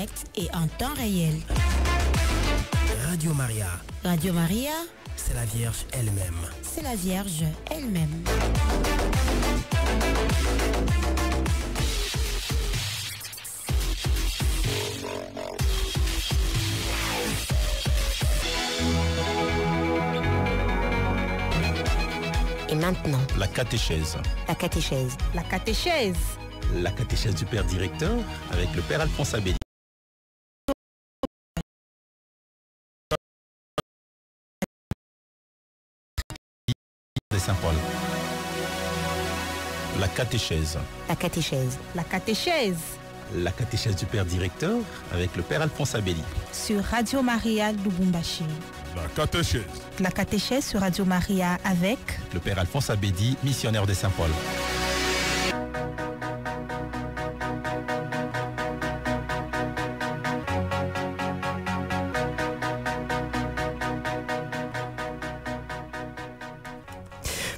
direct et en temps réel. Radio Maria. Radio Maria, c'est la Vierge elle-même. C'est la Vierge elle-même. Et maintenant, la catéchèse. La catéchèse. La catéchèse. La catéchèse du Père directeur avec le Père Alphonse Abédi. De Saint-Paul. La catéchèse. La catéchèse. La catéchèse. La catéchèse du Père directeur avec le Père Alphonse Abédi. Sur Radio Maria Lubumbashi. La catéchèse. La catéchèse sur Radio Maria avec le Père Alphonse Abédi, missionnaire de Saint-Paul.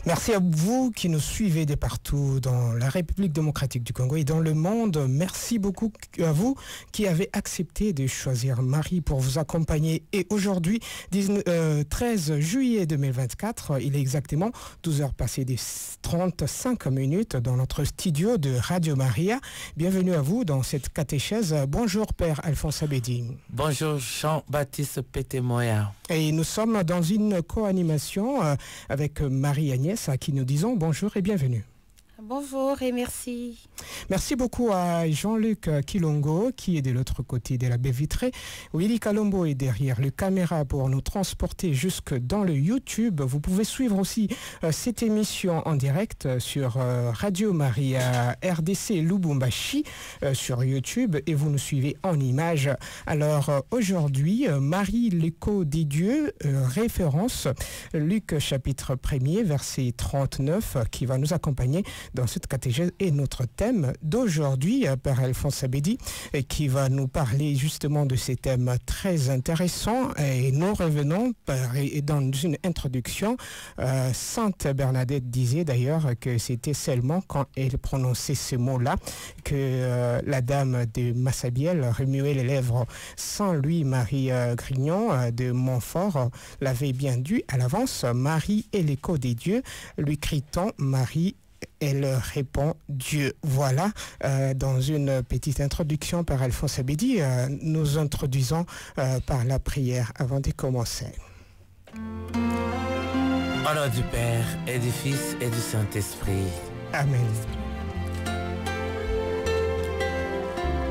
Merci à vous qui nous suivez de partout dans la République démocratique du Congo et dans le monde. Merci beaucoup à vous qui avez accepté de choisir Marie pour vous accompagner. Et aujourd'hui, 13 juillet 2024, il est exactement 12 heures passées des 35 minutes dans notre studio de Radio Maria. Bienvenue à vous dans cette catéchèse. Bonjour Père Alphonse Abédi. Bonjour Jean-Baptiste Pétémoya. Et nous sommes dans une co-animation avec Marie-Agnès à qui nous disons bonjour et bienvenue. Bonjour et merci. Merci beaucoup à Jean-Luc Kilongo qui est de l'autre côté de la baie vitrée. Willy Kalombo est derrière le caméra pour nous transporter jusque dans le YouTube. Vous pouvez suivre aussi cette émission en direct sur Radio Maria RDC Lubumbashi sur YouTube et vous nous suivez en images. Alors aujourd'hui, Marie l'écho des dieux, référence Luc chapitre 1er verset 39 qui va nous accompagner dans cette catéchèse et notre thème d'aujourd'hui, Père Alphonse Abédi, qui va nous parler justement de ces thèmes très intéressants. Et nous revenons dans une introduction. Sainte Bernadette disait d'ailleurs que c'était seulement quand elle prononçait ce mot-là que la dame de Massabielle remuait les lèvres. Sans lui, Marie Grignon de Montfort l'avait bien dit à l'avance. Marie est l'écho des dieux, lui crie-t-on. Marie, elle répond Dieu. Voilà, dans une petite introduction par Alphonse Abédi, nous introduisons par la prière avant de commencer. Au nom du Père et du Fils et du Saint-Esprit. Amen.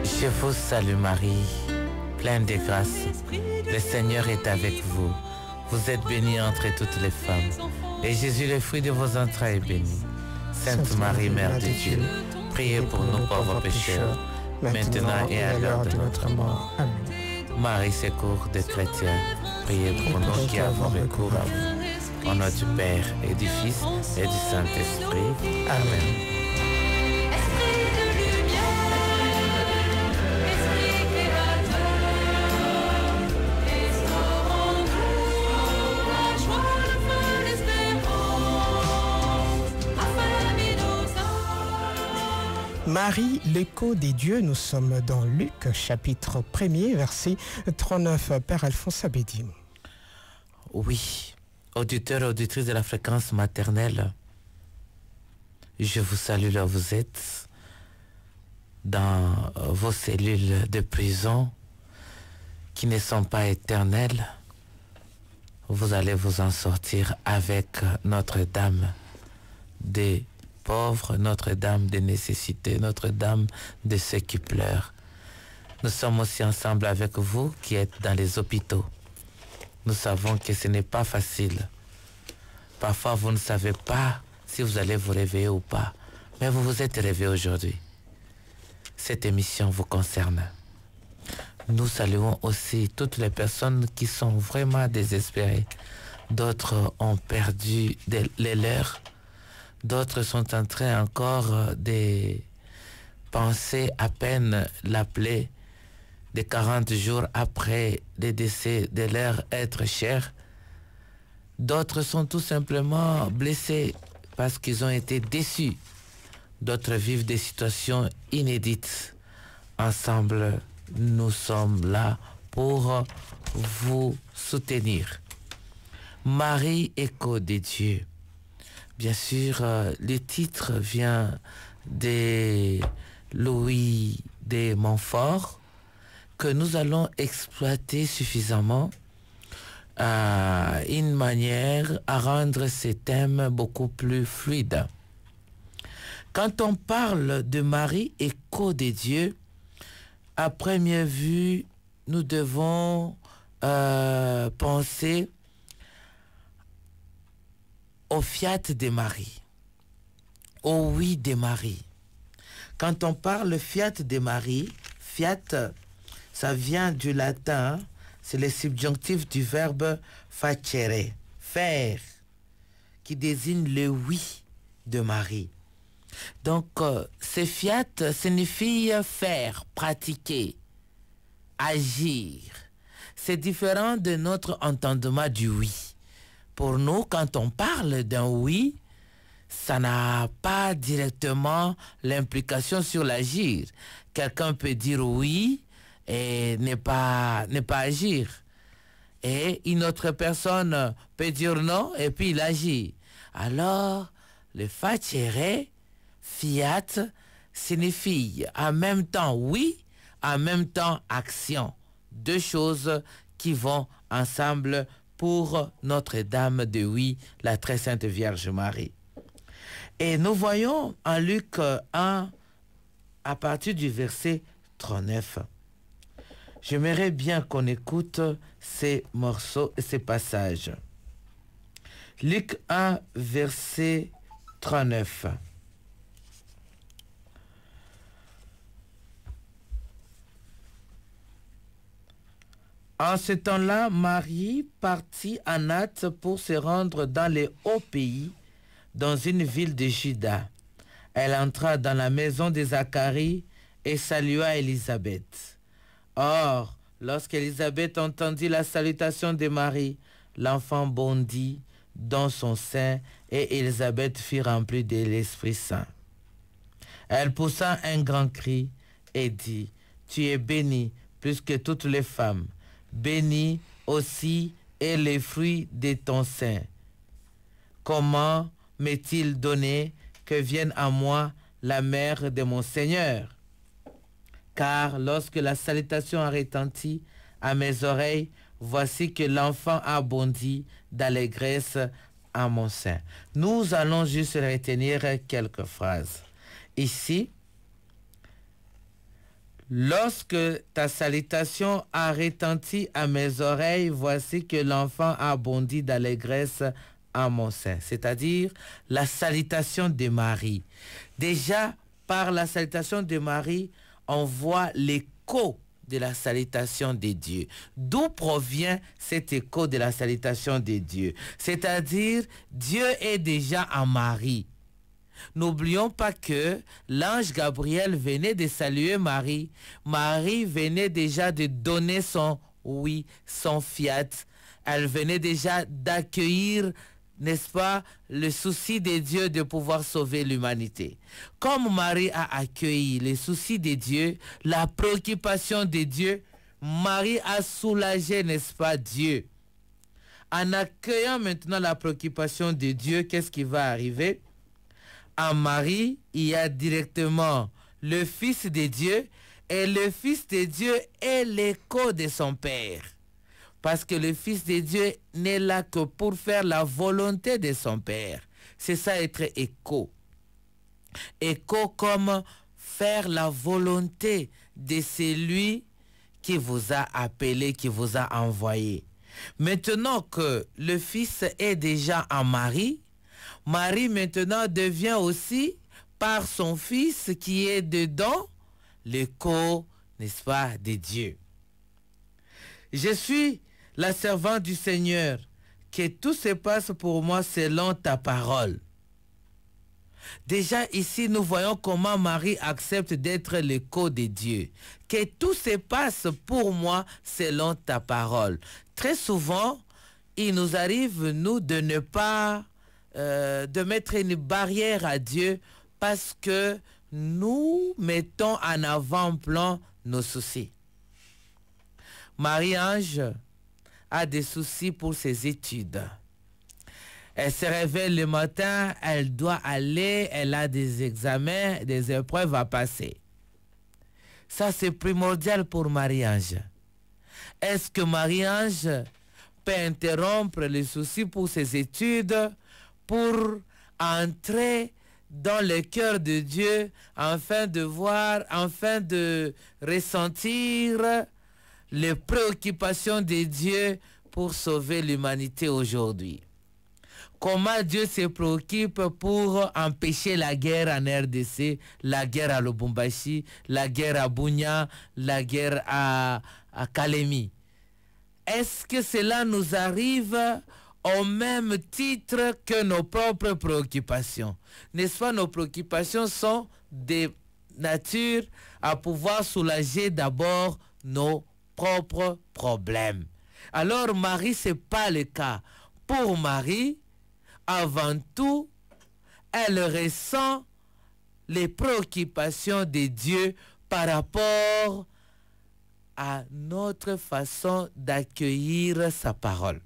Je vous salue Marie, pleine de grâce. Le Seigneur est avec vous. Vous êtes bénie entre toutes les femmes. Et Jésus, le fruit de vos entrailles, est béni. Sainte Marie, Mère de Dieu, priez pour nous pauvres pécheurs, maintenant et à l'heure de notre mort. Amen. Marie, secours des chrétiens, priez pour nous qui avons recours à vous. Au nom du Père et du Fils et du Saint-Esprit. Amen. Marie, l'écho des dieux, nous sommes dans Luc, chapitre 1er, verset 39, Père Alphonse Abédi. Oui, auditeurs et auditrices de la fréquence maternelle, je vous salue là où vous êtes, dans vos cellules de prison qui ne sont pas éternelles. Vous allez vous en sortir avec Notre-Dame des pauvres, Notre-Dame des nécessités, Notre-Dame de ceux qui pleurent. Nous sommes aussi ensemble avec vous qui êtes dans les hôpitaux. Nous savons que ce n'est pas facile. Parfois, vous ne savez pas si vous allez vous réveiller ou pas. Mais vous vous êtes réveillé aujourd'hui. Cette émission vous concerne. Nous saluons aussi toutes les personnes qui sont vraiment désespérées. D'autres ont perdu les leurs. D'autres sont en train encore de penser à peine l'appeler de 40 jours après le décès de leur être cher. D'autres sont tout simplement blessés parce qu'ils ont été déçus. D'autres vivent des situations inédites. Ensemble, nous sommes là pour vous soutenir. Marie, écho des dieux. Bien sûr, le titre vient de Louis de Montfort, que nous allons exploiter suffisamment une manière à rendre ces thèmes beaucoup plus fluides. Quand on parle de Marie, écho des dieux, à première vue, nous devons penser au fiat de Marie, au oui de Marie. Quand on parle fiat de Marie, fiat, ça vient du latin, c'est le subjonctif du verbe facere, faire, qui désigne le oui de Marie. Donc, ce fiat signifie faire, pratiquer, agir. C'est différent de notre entendement du oui. Pour nous, quand on parle d'un oui, ça n'a pas directement l'implication sur l'agir. Quelqu'un peut dire oui et ne pas agir. Et une autre personne peut dire non et puis il agit. Alors, le facere, fiat, signifie en même temps oui, en même temps action. Deux choses qui vont ensemble pour Notre-Dame de Oui, la très sainte Vierge Marie. Et nous voyons en Luc 1, à partir du verset 39. J'aimerais bien qu'on écoute ces morceaux et ces passages. Luc 1, verset 39. En ce temps-là, Marie partit en hâte pour se rendre dans les hauts pays, dans une ville de Juda. Elle entra dans la maison de Zacharie et salua Élisabeth. Or, lorsqu'Élisabeth entendit la salutation de Marie, l'enfant bondit dans son sein et Élisabeth fut remplie de l'Esprit Saint. Elle poussa un grand cri et dit, « Tu es bénie plus que toutes les femmes. Béni aussi est le fruit de ton sein. Comment m'est-il donné que vienne à moi la mère de mon Seigneur? Car lorsque la salutation a retenti à mes oreilles, voici que l'enfant a bondi d'allégresse à mon sein. » Nous allons juste retenir quelques phrases. Ici, lorsque ta salutation a retenti à mes oreilles, voici que l'enfant a bondi d'allégresse à mon sein. C'est-à-dire la salutation de Marie. Déjà, par la salutation de Marie, on voit l'écho de la salutation de Dieu. D'où provient cet écho de la salutation de Dieu? C'est-à-dire, Dieu est déjà en Marie. N'oublions pas que l'ange Gabriel venait de saluer Marie. Marie venait déjà de donner son oui, son fiat. Elle venait déjà d'accueillir, n'est-ce pas, le souci de Dieu de pouvoir sauver l'humanité. Comme Marie a accueilli les soucis de Dieu, la préoccupation de Dieu, Marie a soulagé, n'est-ce pas, Dieu. En accueillant maintenant la préoccupation de Dieu, qu'est-ce qui va arriver? En Marie, il y a directement le Fils de Dieu, et le Fils de Dieu est l'écho de son Père. Parce que le Fils de Dieu n'est là que pour faire la volonté de son Père. C'est ça être écho. Écho comme faire la volonté de celui qui vous a appelé, qui vous a envoyé. Maintenant que le Fils est déjà en Marie, Marie maintenant devient aussi, par son Fils qui est dedans, l'écho, n'est-ce pas, de Dieu. Je suis la servante du Seigneur, que tout se passe pour moi selon ta parole. Déjà ici, nous voyons comment Marie accepte d'être l'écho de Dieu. Que tout se passe pour moi selon ta parole. Très souvent, il nous arrive, nous, de ne pas... de mettre une barrière à Dieu parce que nous mettons en avant-plan nos soucis. Marie-Ange a des soucis pour ses études. Elle se réveille le matin, elle doit aller, elle a des examens, des épreuves à passer. Ça, c'est primordial pour Marie-Ange. Est-ce que Marie-Ange peut interrompre les soucis pour ses études pour entrer dans le cœur de Dieu afin de voir, afin de ressentir les préoccupations de Dieu pour sauver l'humanité aujourd'hui? Comment Dieu se préoccupe pour empêcher la guerre en RDC, la guerre à Lubumbashi, la guerre à Bunia, la guerre à Kalemi? Est-ce que cela nous arrive au même titre que nos propres préoccupations? N'est-ce pas, nos préoccupations sont de nature à pouvoir soulager d'abord nos propres problèmes. Alors Marie, ce n'est pas le cas. Pour Marie, avant tout, elle ressent les préoccupations de Dieu par rapport à notre façon d'accueillir sa parole.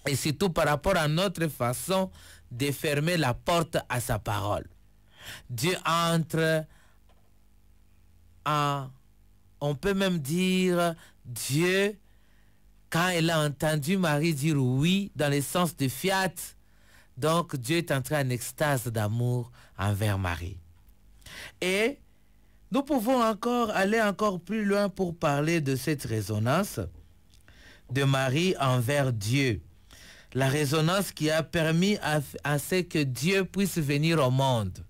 Et surtout par rapport à notre façon de fermer la porte à sa parole. Dieu entre en, on peut même dire, Dieu, quand il a entendu Marie dire oui dans le sens de fiat, donc Dieu est entré en extase d'amour envers Marie. Et nous pouvons aller encore plus loin pour parler de cette résonance de Marie envers Dieu. La résonance qui a permis à ce que Dieu puisse venir au monde.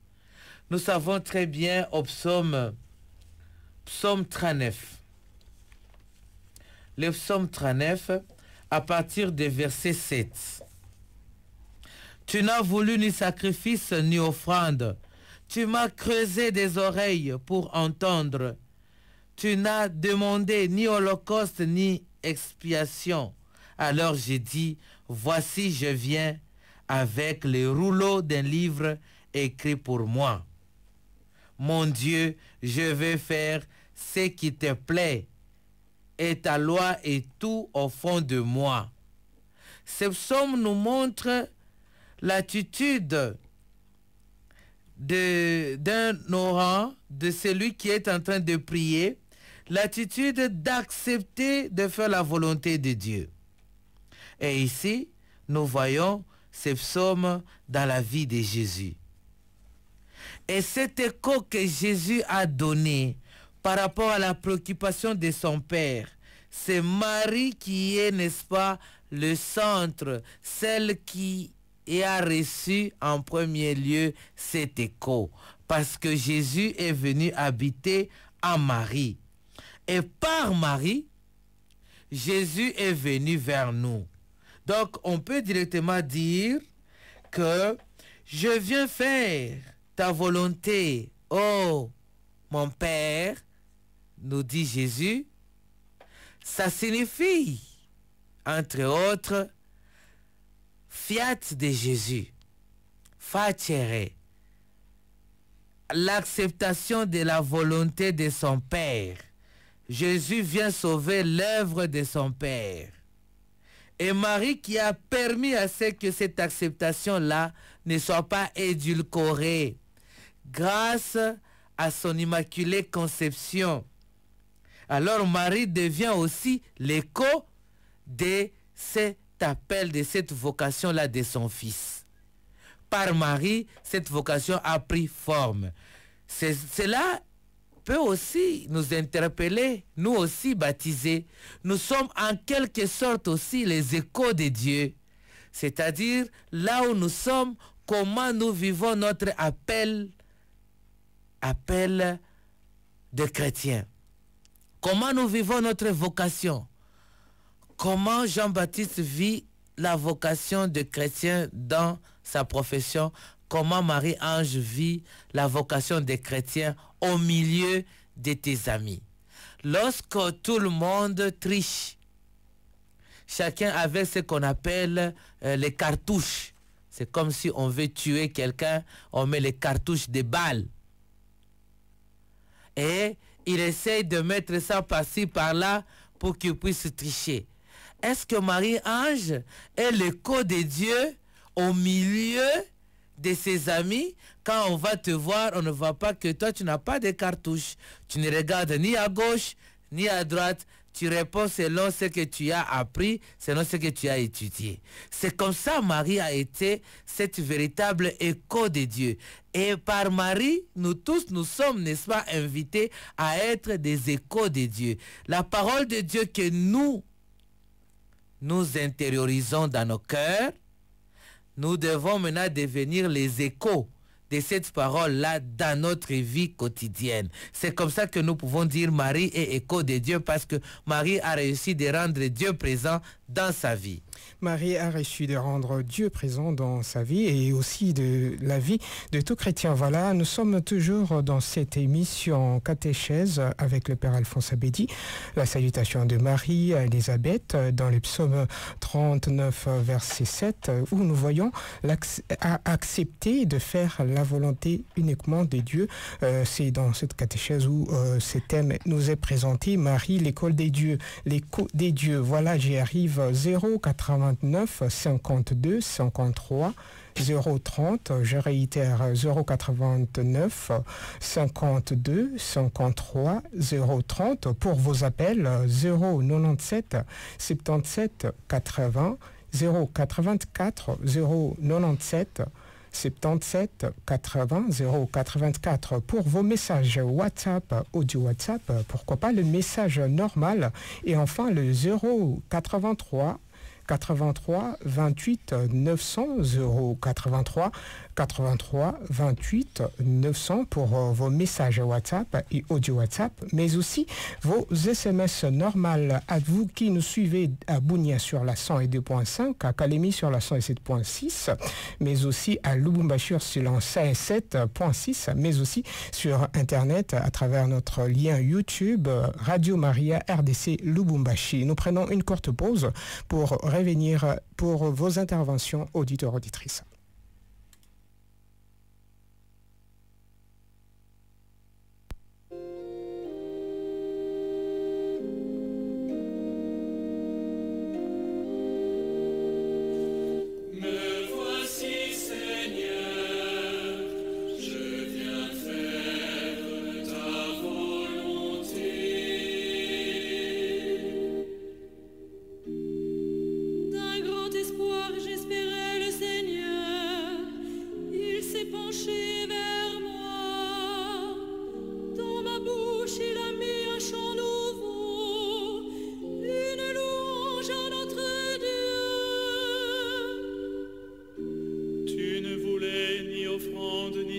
Nous savons très bien au psaume 39. Le psaume 39, à partir du verset 7. Tu n'as voulu ni sacrifice ni offrande. Tu m'as creusé des oreilles pour entendre. Tu n'as demandé ni holocauste ni expiation. Alors j'ai dit, voici je viens avec les rouleaux d'un livre écrit pour moi. Mon Dieu, je vais faire ce qui te plaît, et ta loi est tout au fond de moi. Ce psaume nous montre l'attitude d'un orant, de celui qui est en train de prier, l'attitude d'accepter de faire la volonté de Dieu. Et ici, nous voyons ce psaume dans la vie de Jésus. Et cet écho que Jésus a donné par rapport à la préoccupation de son Père, c'est Marie qui est, n'est-ce pas, le centre, celle qui a reçu en premier lieu cet écho. Parce que Jésus est venu habiter en Marie. Et par Marie, Jésus est venu vers nous. Donc, on peut directement dire que je viens faire ta volonté, oh mon Père, nous dit Jésus. Ça signifie, entre autres, fiat de Jésus, facere, l'acceptation de la volonté de son Père. Jésus vient sauver l'œuvre de son Père. Et Marie qui a permis à ce que cette acceptation-là ne soit pas édulcorée grâce à son immaculée conception. Alors Marie devient aussi l'écho de cet appel, de cette vocation-là de son Fils. Par Marie, cette vocation a pris forme. Cela peut aussi nous interpeller, nous aussi baptisés. Nous sommes en quelque sorte aussi les échos de Dieu. C'est-à-dire, là où nous sommes, comment nous vivons notre appel de chrétiens. Comment nous vivons notre vocation. Comment Jean-Baptiste vit la vocation de chrétien dans sa profession. Comment Marie-Ange vit la vocation des chrétiens au milieu de tes amis. Lorsque tout le monde triche, chacun avec ce qu'on appelle les cartouches. C'est comme si on veut tuer quelqu'un, on met les cartouches de balles. Et il essaye de mettre ça par-ci, par-là pour qu'il puisse tricher. Est-ce que Marie-Ange est l'écho de Dieu au milieu de ses amis? Quand on va te voir, on ne voit pas que toi, tu n'as pas de cartouches. Tu ne regardes ni à gauche, ni à droite. Tu réponds selon ce que tu as appris, selon ce que tu as étudié. C'est comme ça Marie a été cette véritable écho de Dieu. Et par Marie, nous tous, nous sommes, n'est-ce pas, invités à être des échos de Dieu. La parole de Dieu que nous intériorisons dans nos cœurs, nous devons maintenant devenir les échos de cette parole-là dans notre vie quotidienne. C'est comme ça que nous pouvons dire Marie est écho de Dieu, parce que Marie a réussi de rendre Dieu présent dans sa vie. Marie a réussi de rendre Dieu présent dans sa vie et aussi de la vie de tout chrétien. Voilà, nous sommes toujours dans cette émission catéchèse avec le Père Alphonse Abedi. La salutation de Marie à Élisabeth dans le psaume 39, verset 7, où nous voyons accepter de faire la volonté uniquement de Dieu. C'est dans cette catéchèse où ce thème nous est présenté. Marie, l'école des dieux, l'écho des dieux. Voilà, j'y arrive. 089 52 53 030, je réitère 089 52 53 030 pour vos appels 097 77 80 084 097 77 80 084 pour vos messages WhatsApp, audio WhatsApp, pourquoi pas le message normal, et enfin le 083 83 28 900 083 83 28 900 pour vos messages WhatsApp et audio WhatsApp, mais aussi vos SMS normales à vous qui nous suivez à Bunia sur la 102.5, à Kalemi sur la 107.6, mais aussi à Lubumbashi sur la 107.6, mais aussi sur Internet à travers notre lien YouTube Radio Maria RDC Lubumbashi. Nous prenons une courte pause pour revenir pour vos interventions auditeurs-auditrices.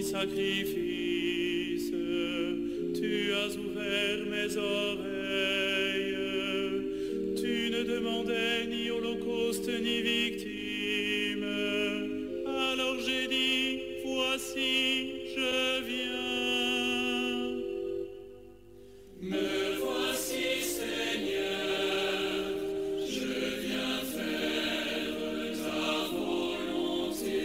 Sacrifice, tu as ouvert mes oreilles, tu ne demandais ni holocauste ni victime, alors j'ai dit, voici, je viens. Me voici Seigneur, je viens faire ta volonté.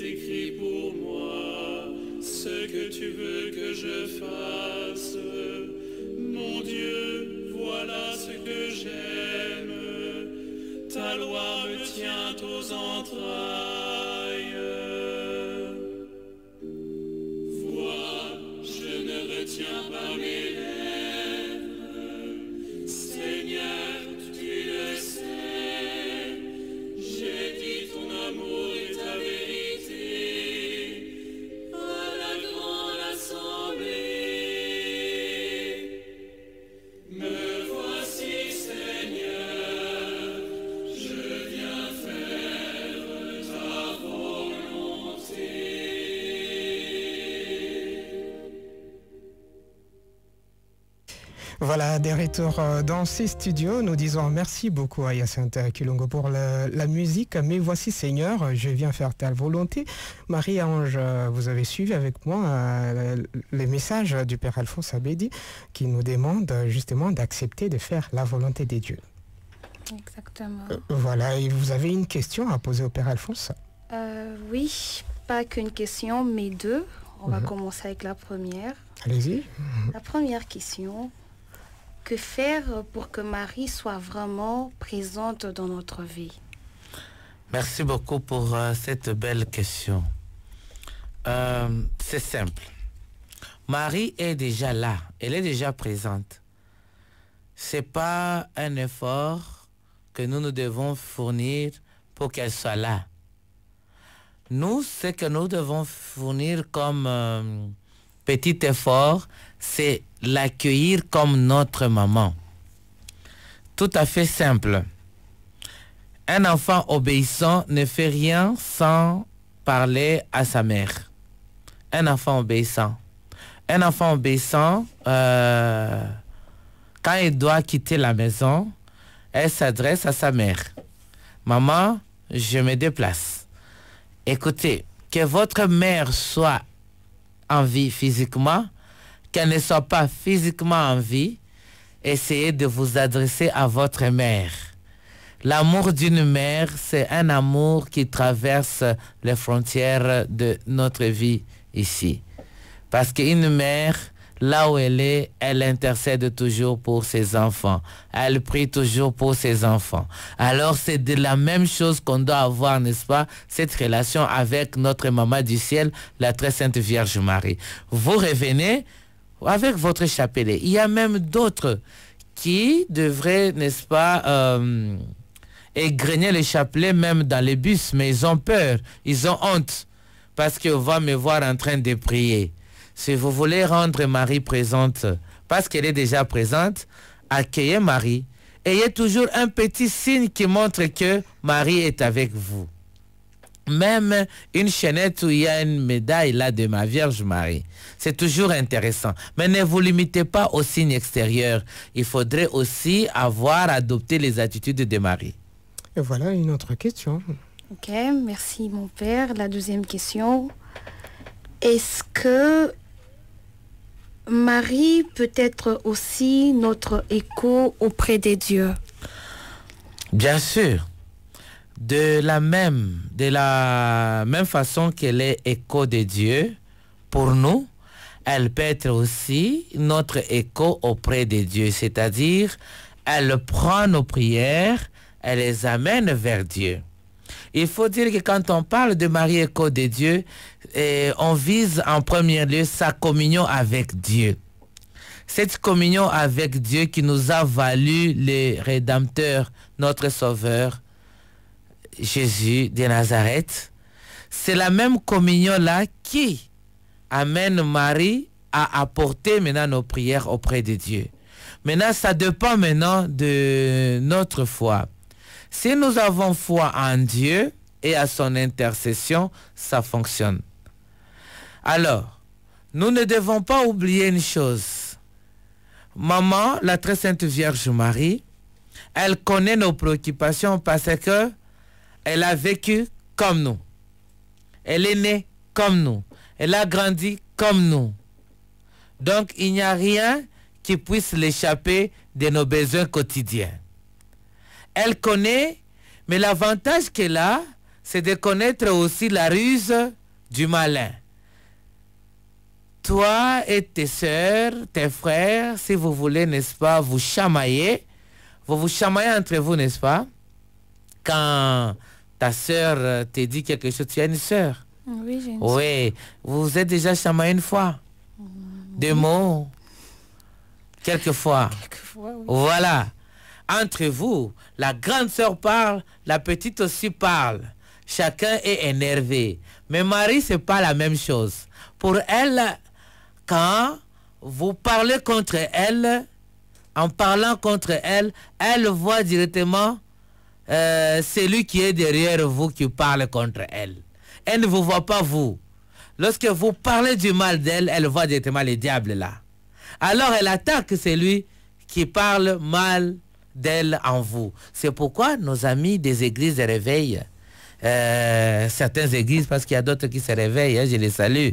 Écrit pour moi ce que tu veux que je fasse. Mon Dieu, voilà ce que j'aime. Ta loi me tient aux entrailles. Vois, je ne retiens pas mes lèvres. Seigneur, tu le sais. J'ai dit ton amour et ta vérité. Voilà, des retours dans ces studios. Nous disons merci beaucoup à Hyacinthe Kilongo pour la musique. Mais voici Seigneur, je viens faire ta volonté. Marie-Ange, vous avez suivi avec moi les messages du Père Alphonse Abedi qui nous demande justement d'accepter de faire la volonté des dieux. Exactement. Voilà, et vous avez une question à poser au Père Alphonse? Oui, pas qu'une question, mais deux. On va commencer avec la première. Allez-y. La première question. Que faire pour que Marie soit vraiment présente dans notre vie? Merci beaucoup pour cette belle question. C'est simple. Marie est déjà là. Elle est déjà présente. C'est pas un effort que nous devons fournir pour qu'elle soit là. Nous, ce que nous devons fournir comme petit effort, c'est l'accueillir comme notre maman. Tout à fait simple. Un enfant obéissant ne fait rien sans parler à sa mère. Un enfant obéissant. Un enfant obéissant, quand il doit quitter la maison, elle s'adresse à sa mère. Maman, je me déplace. Écoutez, que votre mère soit en vie physiquement, qu'elle ne soit pas physiquement en vie, essayez de vous adresser à votre mère. L'amour d'une mère, c'est un amour qui traverse les frontières de notre vie ici. Parce qu'une mère, là où elle est, elle intercède toujours pour ses enfants. Elle prie toujours pour ses enfants. Alors c'est de la même chose qu'on doit avoir, n'est-ce pas, cette relation avec notre maman du ciel, la très sainte Vierge Marie. Vous revenez avec votre chapelet. Il y a même d'autres qui devraient, n'est-ce pas, égrener le chapelet même dans les bus, mais ils ont peur, ils ont honte, parce qu'on va me voir en train de prier. Si vous voulez rendre Marie présente, parce qu'elle est déjà présente, accueillez Marie. Ayez toujours un petit signe qui montre que Marie est avec vous. Même une chaînette où il y a une médaille là de ma Vierge Marie. C'est toujours intéressant. Mais ne vous limitez pas au signe extérieur. Il faudrait aussi avoir adopté les attitudes de Marie. Et voilà une autre question. Ok, merci mon père. La deuxième question. Est-ce que Marie peut être aussi notre écho auprès des dieux? Bien sûr. De la même façon qu'elle est écho de Dieu, pour nous, elle peut être aussi notre écho auprès de Dieu. C'est-à-dire, elle prend nos prières, elle les amène vers Dieu. Il faut dire que quand on parle de Marie écho de Dieu, on vise en premier lieu sa communion avec Dieu. Cette communion avec Dieu qui nous a valu le Rédempteur, notre Sauveur, Jésus de Nazareth, c'est la même communion-là qui amène Marie à apporter maintenant nos prières auprès de Dieu. Maintenant, ça dépend maintenant de notre foi. Si nous avons foi en Dieu et à son intercession, ça fonctionne. Alors, nous ne devons pas oublier une chose. Maman, la très sainte Vierge Marie, elle connaît nos préoccupations parce que elle a vécu comme nous. Elle est née comme nous. Elle a grandi comme nous. Donc, il n'y a rien qui puisse l'échapper de nos besoins quotidiens. Elle connaît, mais l'avantage qu'elle a, c'est de connaître aussi la ruse du malin. Toi et tes sœurs, tes frères, si vous voulez, n'est-ce pas, vous chamailler, vous vous chamaillez entre vous, n'est-ce pas? Quand ta sœur te dit quelque chose, tu as une sœur. Oui, j'ai une sœur. Oui, vous vous êtes déjà chamaillé une fois. Des mots. Quelquefois. Quelquefois, oui. Voilà. Entre vous, la grande sœur parle, la petite aussi parle. Chacun est énervé. Mais Marie, c'est pas la même chose. Pour elle, quand vous parlez contre elle, en parlant contre elle, elle voit directement celui qui est derrière vous qui parle contre elle. Elle ne vous voit pas vous. Lorsque vous parlez du mal d'elle, elle voit directement le diable là. Alors elle attaque celui qui parle mal d'elle en vous. C'est pourquoi nos amis des églises de réveil, certaines églises, parce qu'il y a d'autres qui se réveillent, hein, je les salue,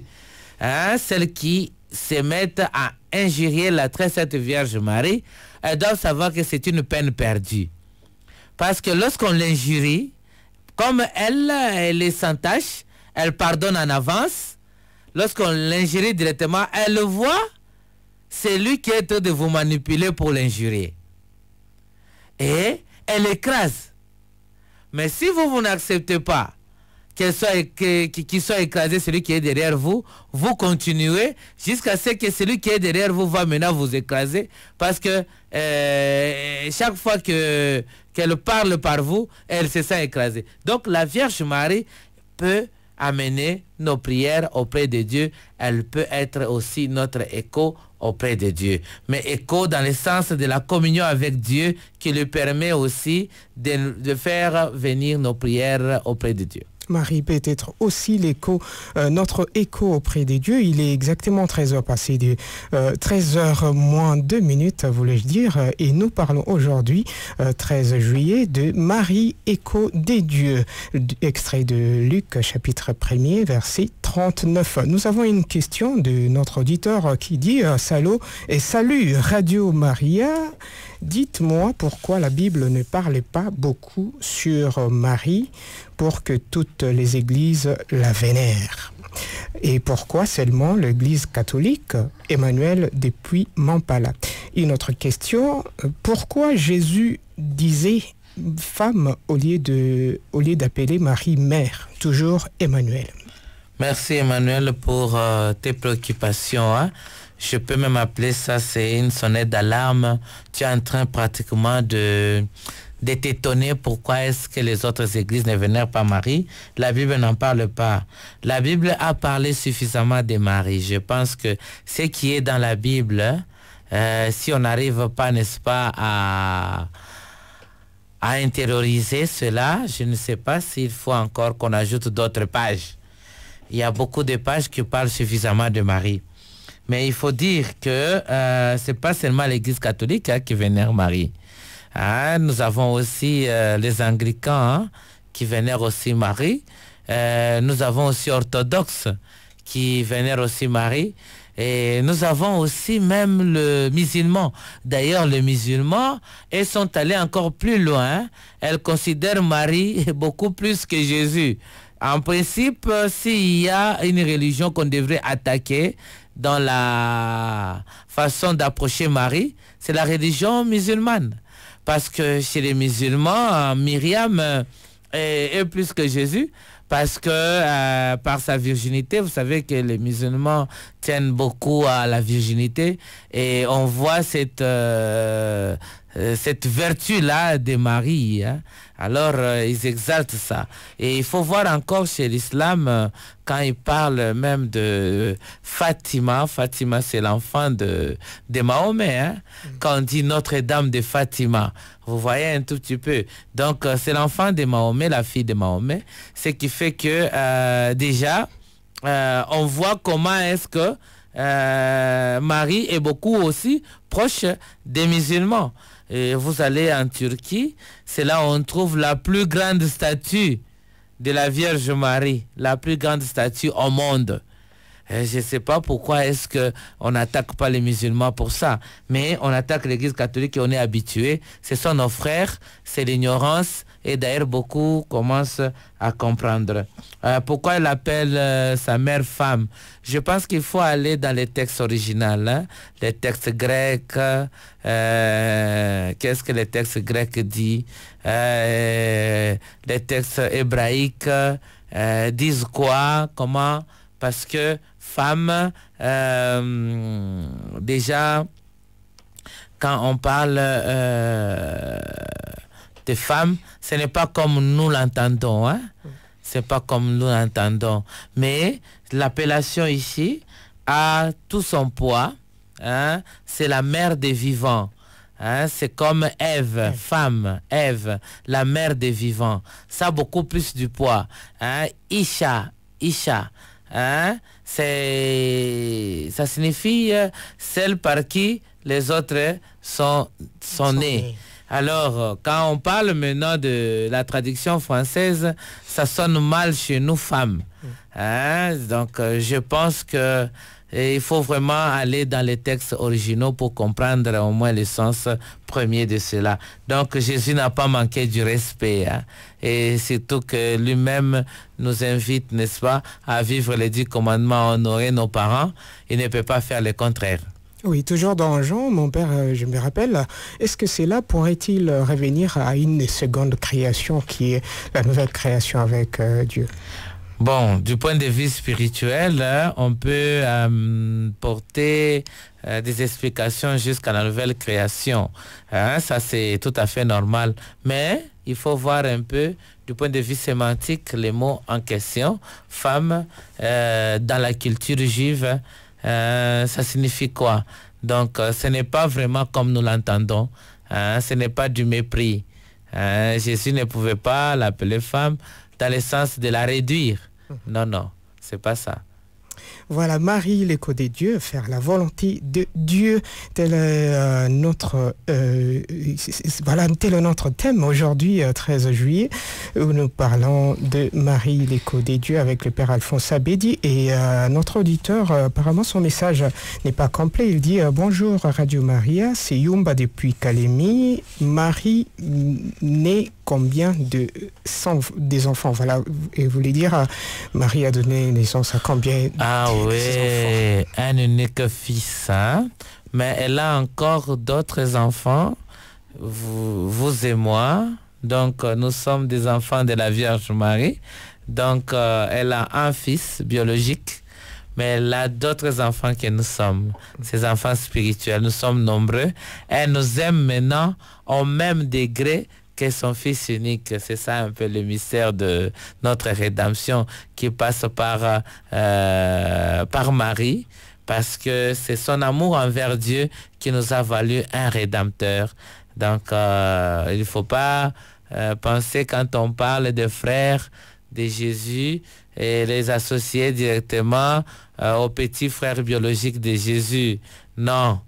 hein, celles qui se mettent à injurier la très sainte Vierge Marie, elles doivent savoir que c'est une peine perdue. Parce que lorsqu'on l'injurie, comme elle est sans tâche, elle pardonne en avance, lorsqu'on l'injurie directement, elle voit celui qui est en train de vous manipuler pour l'injurier. Et elle écrase. Mais si vous n'acceptez pas qu'il soit écrasé celui qui est derrière vous, vous continuez jusqu'à ce que celui qui est derrière vous va maintenant vous écraser, parce que chaque fois qu'elle parle par vous, elle se sent écrasée. Donc la Vierge Marie peut amener nos prières auprès de Dieu. Elle peut être aussi notre écho auprès de Dieu. Mais écho dans le sens de la communion avec Dieu, qui lui permet aussi de faire venir nos prières auprès de Dieu. Marie peut être aussi l'écho, notre écho auprès des dieux. Il est exactement 13h passé de 13h moins 2 minutes, voulais-je dire, et nous parlons aujourd'hui, 13 juillet, de Marie, écho des dieux, extrait de Luc, chapitre 1er, verset 39. Nous avons une question de notre auditeur qui dit salut Radio Maria. Dites-moi pourquoi la Bible ne parle pas beaucoup sur Marie pour que toutes les églises la vénèrent. Et pourquoi seulement l'église catholique Emmanuel depuis Mampala? Une autre question, pourquoi Jésus disait femme au lieu d'appeler Marie mère, toujours Emmanuel? Merci Emmanuel pour tes préoccupations. Hein? Je peux même appeler ça, c'est une sonnette d'alarme. Tu es en train pratiquement de t'étonner pourquoi est-ce que les autres églises ne vénèrent pas Marie. La Bible n'en parle pas. La Bible a parlé suffisamment de Marie. Je pense que ce qui est dans la Bible, si on n'arrive pas, n'est-ce pas, à intérioriser cela, je ne sais pas s'il faut encore qu'on ajoute d'autres pages. Il y a beaucoup de pages qui parlent suffisamment de Marie. Mais il faut dire que ce n'est pas seulement l'Église catholique qui vénère Marie. Nous avons aussi les anglicans qui vénèrent aussi Marie. Nous avons aussi orthodoxes qui vénèrent aussi Marie. Et nous avons aussi même le musulman. D'ailleurs, les musulmans, ils sont allés encore plus loin. Elles considèrent Marie beaucoup plus que Jésus. En principe, s'il y a une religion qu'on devrait attaquer dans la façon d'approcher Marie, c'est la religion musulmane. Parce que chez les musulmans, Myriam est plus que Jésus, parce que par sa virginité, vous savez que les musulmans tiennent beaucoup à la virginité, et on voit cette vertu-là de Marie. Hein. Alors, ils exaltent ça. Et il faut voir encore chez l'islam, quand ils parlent même de Fatima. Fatima, c'est l'enfant de Mahomet. Hein. Quand on dit Notre-Dame de Fatima, vous voyez un tout petit peu. Donc, c'est l'enfant de Mahomet, la fille de Mahomet. Ce qui fait que, déjà, on voit comment est-ce que Marie est beaucoup aussi proche des musulmans. Et vous allez en Turquie, c'est là où on trouve la plus grande statue de la Vierge Marie, la plus grande statue au monde. Et je ne sais pas pourquoi est-ce qu'on n'attaque pas les musulmans pour ça, mais on attaque l'Église catholique et on est habitué. Ce sont nos frères, c'est l'ignorance, et d'ailleurs beaucoup commencent à comprendre. Pourquoi elle appelle sa mère femme? Je pense qu'il faut aller dans les textes originaux, hein? Les textes grecs. Qu'est-ce que les textes grecs disent? Les textes hébraïques disent quoi? Comment? Parce que femme, déjà, quand on parle de femme, ce n'est pas comme nous l'entendons. Hein? C'est pas comme nous l'entendons. Mais l'appellation ici a tout son poids. Hein? C'est la mère des vivants. Hein? C'est comme Ève, femme, Ève, la mère des vivants. Ça a beaucoup plus du poids. Hein? Isha. Hein? Ça signifie celle par qui les autres sont nés. Alors, quand on parle maintenant de la traduction française, ça sonne mal chez nous femmes. Hein? Donc, je pense que Et il faut vraiment aller dans les textes originaux pour comprendre au moins le sens premier de cela. Donc Jésus n'a pas manqué du respect. Hein. Et surtout que lui-même nous invite, n'est-ce pas, à vivre les 10 commandements, à honorer nos parents. Il ne peut pas faire le contraire. Oui, toujours dans Jean, mon père, je me rappelle, est-ce que cela pourrait-il revenir à une seconde création qui est la nouvelle création avec Dieu? Bon, du point de vue spirituel, on peut porter des explications jusqu'à la nouvelle création. Ça, c'est tout à fait normal. Mais il faut voir un peu, du point de vue sémantique, les mots en question. Femme, dans la culture juive, ça signifie quoi? Donc, ce n'est pas vraiment comme nous l'entendons. Ce n'est pas du mépris. Jésus ne pouvait pas l'appeler femme dans le sens de la réduire. Non, non, c'est pas ça. Voilà, Marie, l'écho des dieux, faire la volonté de Dieu, tel est notre thème aujourd'hui, 13 juillet, où nous parlons de Marie, l'écho des dieux, avec le Père Alphonse Abedi. Et notre auditeur, apparemment son message n'est pas complet. Il dit bonjour Radio Maria, c'est Yumba depuis Kalemi. Marie naît combien des enfants? Voilà, et vous voulez dire, Marie a donné naissance à combien? Ah oui, un unique fils, hein? Mais elle a encore d'autres enfants, vous et moi. Donc, nous sommes des enfants de la Vierge Marie. Donc, elle a un fils biologique, mais elle a d'autres enfants que nous sommes. Ces enfants spirituels, nous sommes nombreux. Elle nous aime maintenant au même degré que son fils unique. C'est ça un peu le mystère de notre rédemption qui passe par Marie, parce que c'est son amour envers Dieu qui nous a valu un rédempteur. Donc il ne faut pas penser, quand on parle de frères de Jésus, et les associer directement au petit frère biologique de Jésus. Non,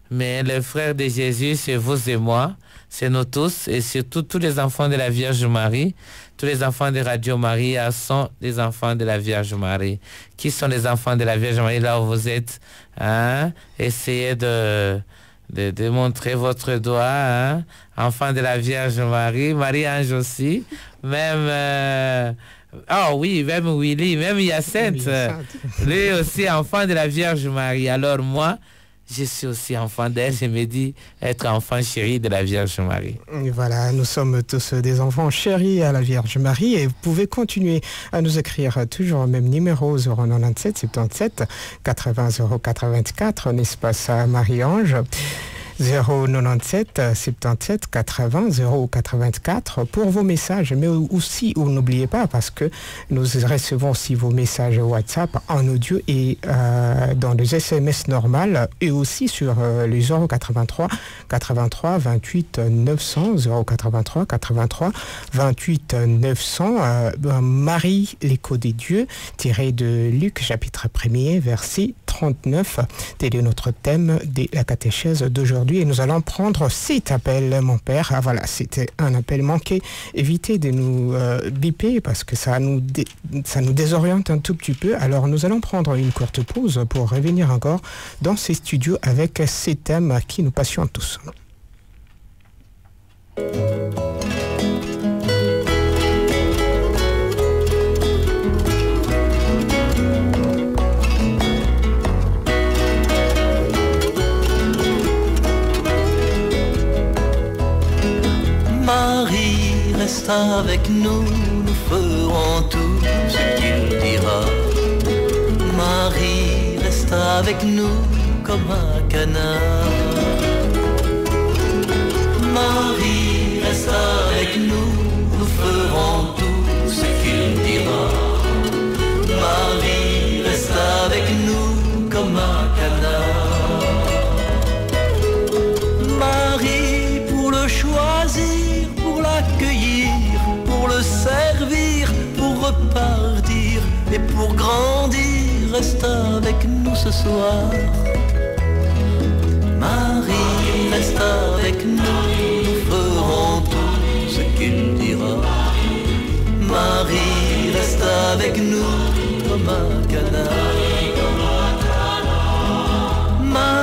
mais les frères de Jésus, c'est vous et moi. C'est nous tous, et surtout tous les enfants de la Vierge Marie. Tous les enfants de Radio Maria sont des enfants de la Vierge Marie. Qui sont les enfants de la Vierge Marie là où vous êtes? Essayez de montrer votre doigt. Enfant de la Vierge Marie, Marie-Ange aussi. Même... oui, même Willy, même Hyacinthe. Lui aussi, enfant de la Vierge Marie. Alors moi, je suis aussi enfant d'elle, je me dis être enfant chéri de la Vierge Marie. Et voilà, nous sommes tous des enfants chéris à la Vierge Marie, et vous pouvez continuer à nous écrire toujours au même numéro 097 77 80 084, l'espace à Marie-Ange. 097 77 80 084 pour vos messages, mais aussi, n'oubliez pas, parce que nous recevons aussi vos messages WhatsApp en audio et dans les SMS normales, et aussi sur les 083 83 28 900 083 83 28 900 Marie, l'écho des dieux, tiré de Luc chapitre 1er verset 39. Tel est notre thème de la catéchèse d'aujourd'hui, et nous allons prendre cet appel, mon père. Ah voilà, c'était un appel manqué. Évitez de nous biper, parce que ça nous désoriente un tout petit peu. Alors nous allons prendre une courte pause pour revenir encore dans ces studios avec ces thèmes qui nous passionnent tous. Marie, reste avec nous, nous ferons tout ce qu'il dira. Marie, reste avec nous comme à Cana. Marie, reste avec nous, nous ferons tout ce qu'il dira. Marie, reste avec nous comme à Cana. Marie, pour le choisir, pour l'accueillir, pour le servir, pour repartir et pour grandir, reste avec nous ce soir. Marie, reste avec nous, nous ferons tout ce qu'il dira. Marie, reste avec nous comme à Cana.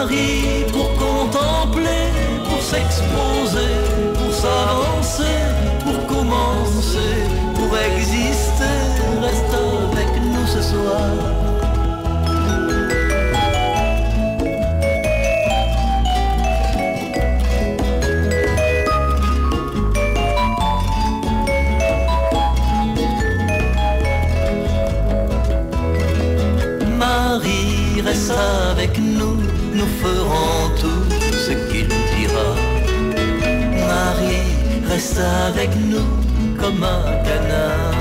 Marie pour contempler, pour s'exposer, pour s'avancer, pour commencer, pour exister. Reste avec nous ce soir. Marie, reste avec nous, nous ferons tout ce qu'il dira. Marie, reste avec nous comme un canard.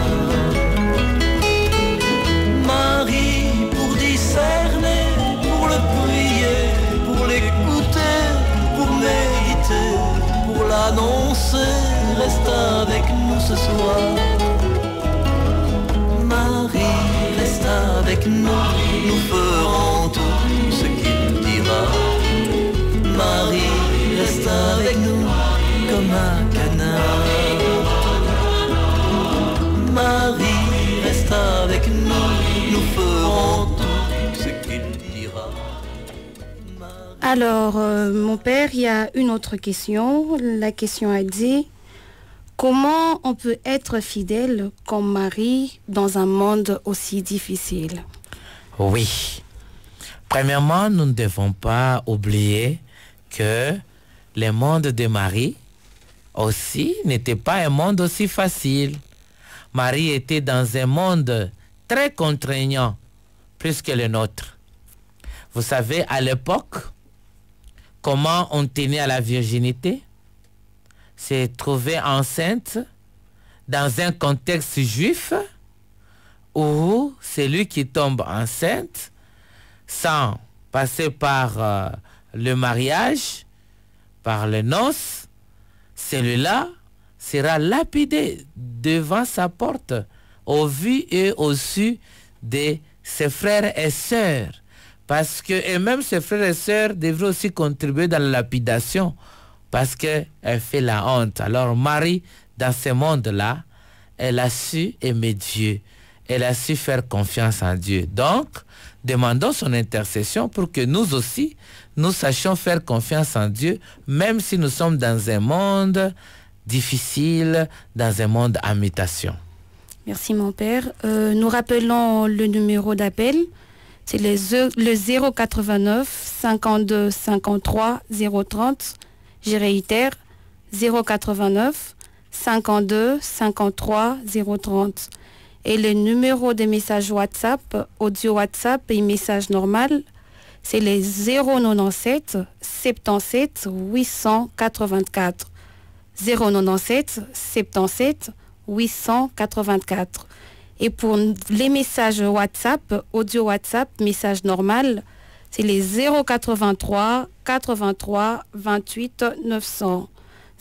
Marie, pour discerner, pour le prier, pour l'écouter, pour méditer, pour l'annoncer, reste avec nous ce soir. Marie, reste avec nous, nous ferons tout ce qu'il dira. Marie, reste avec nous comme un canard. Marie, reste avec nous, nous ferons tout ce qu'il dira. Alors, mon père, il y a une autre question. La question a dit, comment on peut être fidèle comme Marie dans un monde aussi difficile? Oui. Premièrement, nous ne devons pas oublier que le monde de Marie aussi n'était pas un monde aussi facile. Marie était dans un monde très contraignant, plus que le nôtre. Vous savez, à l'époque, comment on tenait à la virginité? C'est trouver enceinte dans un contexte juif où celui qui tombe enceinte sans passer par le mariage, par les noces, celui-là sera lapidé devant sa porte, au vu et au su de ses frères et sœurs. Parce que, et même ses frères et sœurs devraient aussi contribuer dans la lapidation, parce qu'elle fait la honte. Alors Marie, dans ce monde-là, elle a su aimer Dieu. Elle a su faire confiance en Dieu. Donc, demandons son intercession pour que nous aussi, nous sachions faire confiance en Dieu, même si nous sommes dans un monde difficile, dans un monde en mutation. Merci mon père. Nous rappelons le numéro d'appel. C'est le 089 52 53 030. Je réitère, 089 52 53 030. Et le numéro de message WhatsApp, audio WhatsApp et message normal, c'est les 097 77 884. 097 77 884. Et pour les messages WhatsApp, audio WhatsApp, message normal, c'est les 083 83 28 900.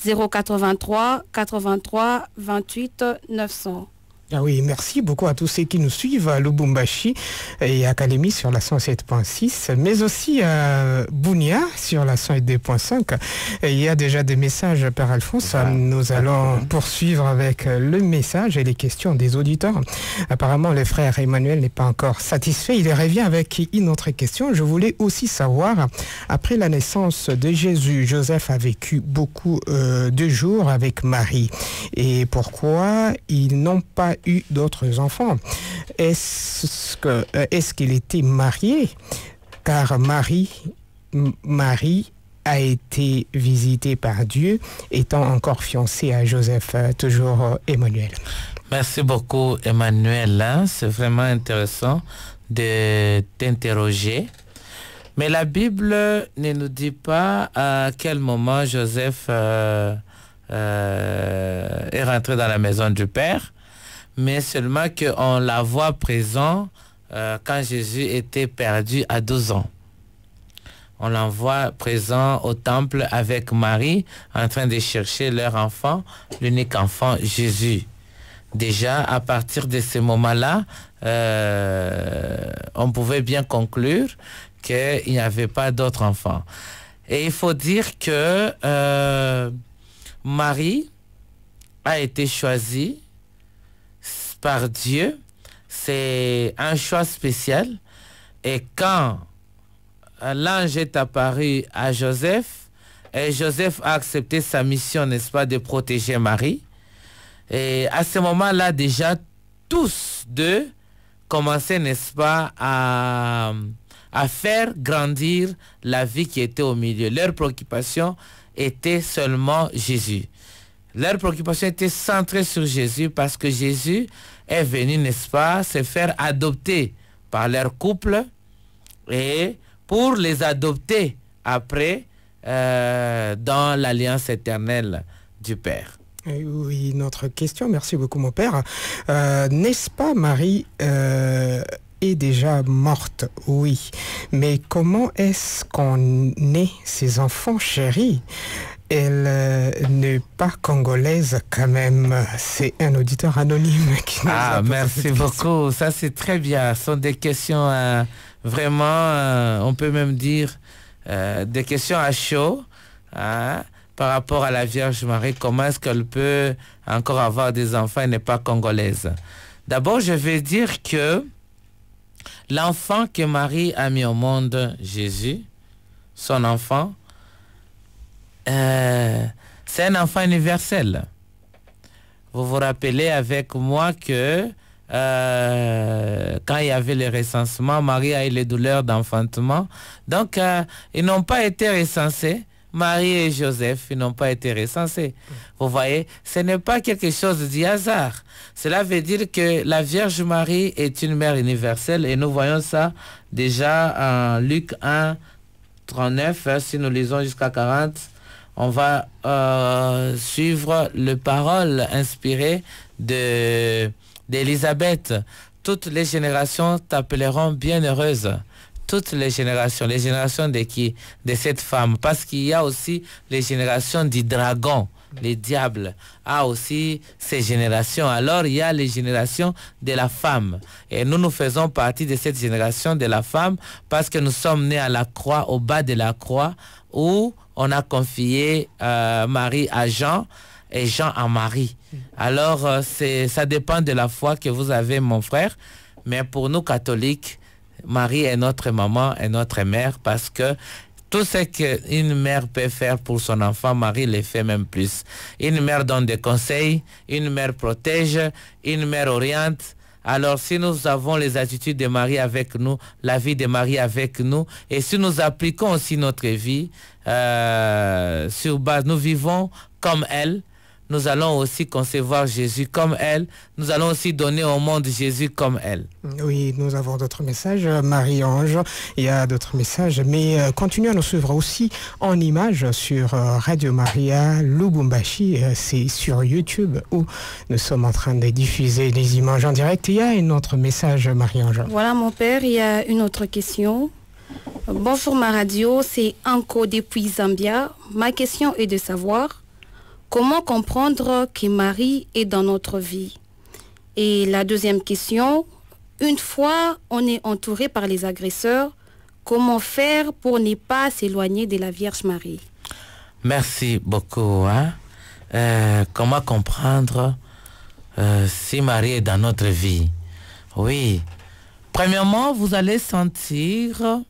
083 83 28 900. Ah oui, merci beaucoup à tous ceux qui nous suivent à Lubumbashi et à Kalemi sur la 107.6, mais aussi à Bunia sur la 102.5. Il y a déjà des messages, Père Alphonse. Nous allons poursuivre avec le message et les questions des auditeurs. Apparemment, le frère Emmanuel n'est pas encore satisfait. Il revient avec une autre question. Je voulais aussi savoir, après la naissance de Jésus, Joseph a vécu beaucoup de jours avec Marie. Et pourquoi ils n'ont pas eu d'autres enfants? Est-ce qu'il était marié? Car Marie a été visitée par Dieu, étant encore fiancée à Joseph. Toujours Emmanuel. Merci beaucoup Emmanuel. C'est vraiment intéressant de t'interroger. Mais la Bible ne nous dit pas à quel moment Joseph est rentré dans la maison du Père, mais seulement qu'on la voit présent quand Jésus était perdu à 12 ans. On l'envoie présent au temple avec Marie, en train de chercher leur enfant, l'unique enfant, Jésus. Déjà, à partir de ce moment-là, on pouvait bien conclure qu'il n'y avait pas d'autres enfants. Et il faut dire que Marie a été choisie par Dieu. C'est un choix spécial. Et quand l'ange est apparu à Joseph et Joseph a accepté sa mission, n'est-ce pas, de protéger Marie. Et à ce moment-là, déjà, tous deux commençaient, n'est-ce pas, à faire grandir la vie qui était au milieu. Leur préoccupation était seulement Jésus. Leur préoccupation était centrée sur Jésus parce que Jésus est venu, n'est-ce pas, se faire adopter par leur couple et pour les adopter après dans l'alliance éternelle du Père. Oui, notre question, merci beaucoup mon père. N'est-ce pas Marie est déjà morte? Oui, mais comment est-ce qu'on naît ces enfants chéris? Elle n'est pas congolaise quand même. C'est un auditeur anonyme qui nous a posé merci cette question. beaucoup. Ça, c'est très bien. Ce sont des questions vraiment, on peut même dire, des questions à chaud par rapport à la Vierge Marie. Comment est-ce qu'elle peut encore avoir des enfants et n'est pas congolaise? D'abord, je vais dire que l'enfant que Marie a mis au monde, Jésus, son enfant, c'est un enfant universel. Vous vous rappelez avec moi que quand il y avait le recensement, Marie a eu les douleurs d'enfantement. Donc, ils n'ont pas été recensés. Marie et Joseph, ils n'ont pas été recensés. Vous voyez, ce n'est pas quelque chose du hasard. Cela veut dire que la Vierge Marie est une mère universelle et nous voyons ça déjà en Luc 1, 39. Si nous lisons jusqu'à 40, on va suivre les paroles inspirées d'Élisabeth. Toutes les générations t'appelleront bienheureuse. Toutes les générations de qui? De cette femme. Parce qu'il y a aussi les générations du dragon. Les diables a aussi ces générations. Alors il y a les générations de la femme. Et nous faisons partie de cette génération de la femme parce que nous sommes nés à la croix, au bas de la croix, où on a confié Marie à Jean et Jean à Marie. Alors ça dépend de la foi que vous avez, mon frère. Mais pour nous catholiques, Marie est notre maman et notre mère parce que tout ce qu'une mère peut faire pour son enfant, Marie le fait même plus. Une mère donne des conseils, une mère protège, une mère oriente. Alors si nous avons les attitudes de Marie avec nous, la vie de Marie avec nous, et si nous appliquons aussi notre vie sur base, nous vivons comme elle, nous allons aussi concevoir Jésus comme elle. Nous allons aussi donner au monde Jésus comme elle. Oui, nous avons d'autres messages. Marie-Ange, il y a d'autres messages. Mais continuez à nous suivre aussi en images sur Radio Maria Lubumbashi. C'est sur YouTube où nous sommes en train de diffuser les images en direct. Il y a un autre message, Marie-Ange. Voilà, mon père, il y a une autre question. Bonjour, ma radio, c'est Anko depuis Zambia. Ma question est de savoir comment comprendre que Marie est dans notre vie? Et la deuxième question, une fois on est entouré par les agresseurs, comment faire pour ne pas s'éloigner de la Vierge Marie? Merci beaucoup. Comment comprendre si Marie est dans notre vie? Oui. Premièrement, vous allez sentir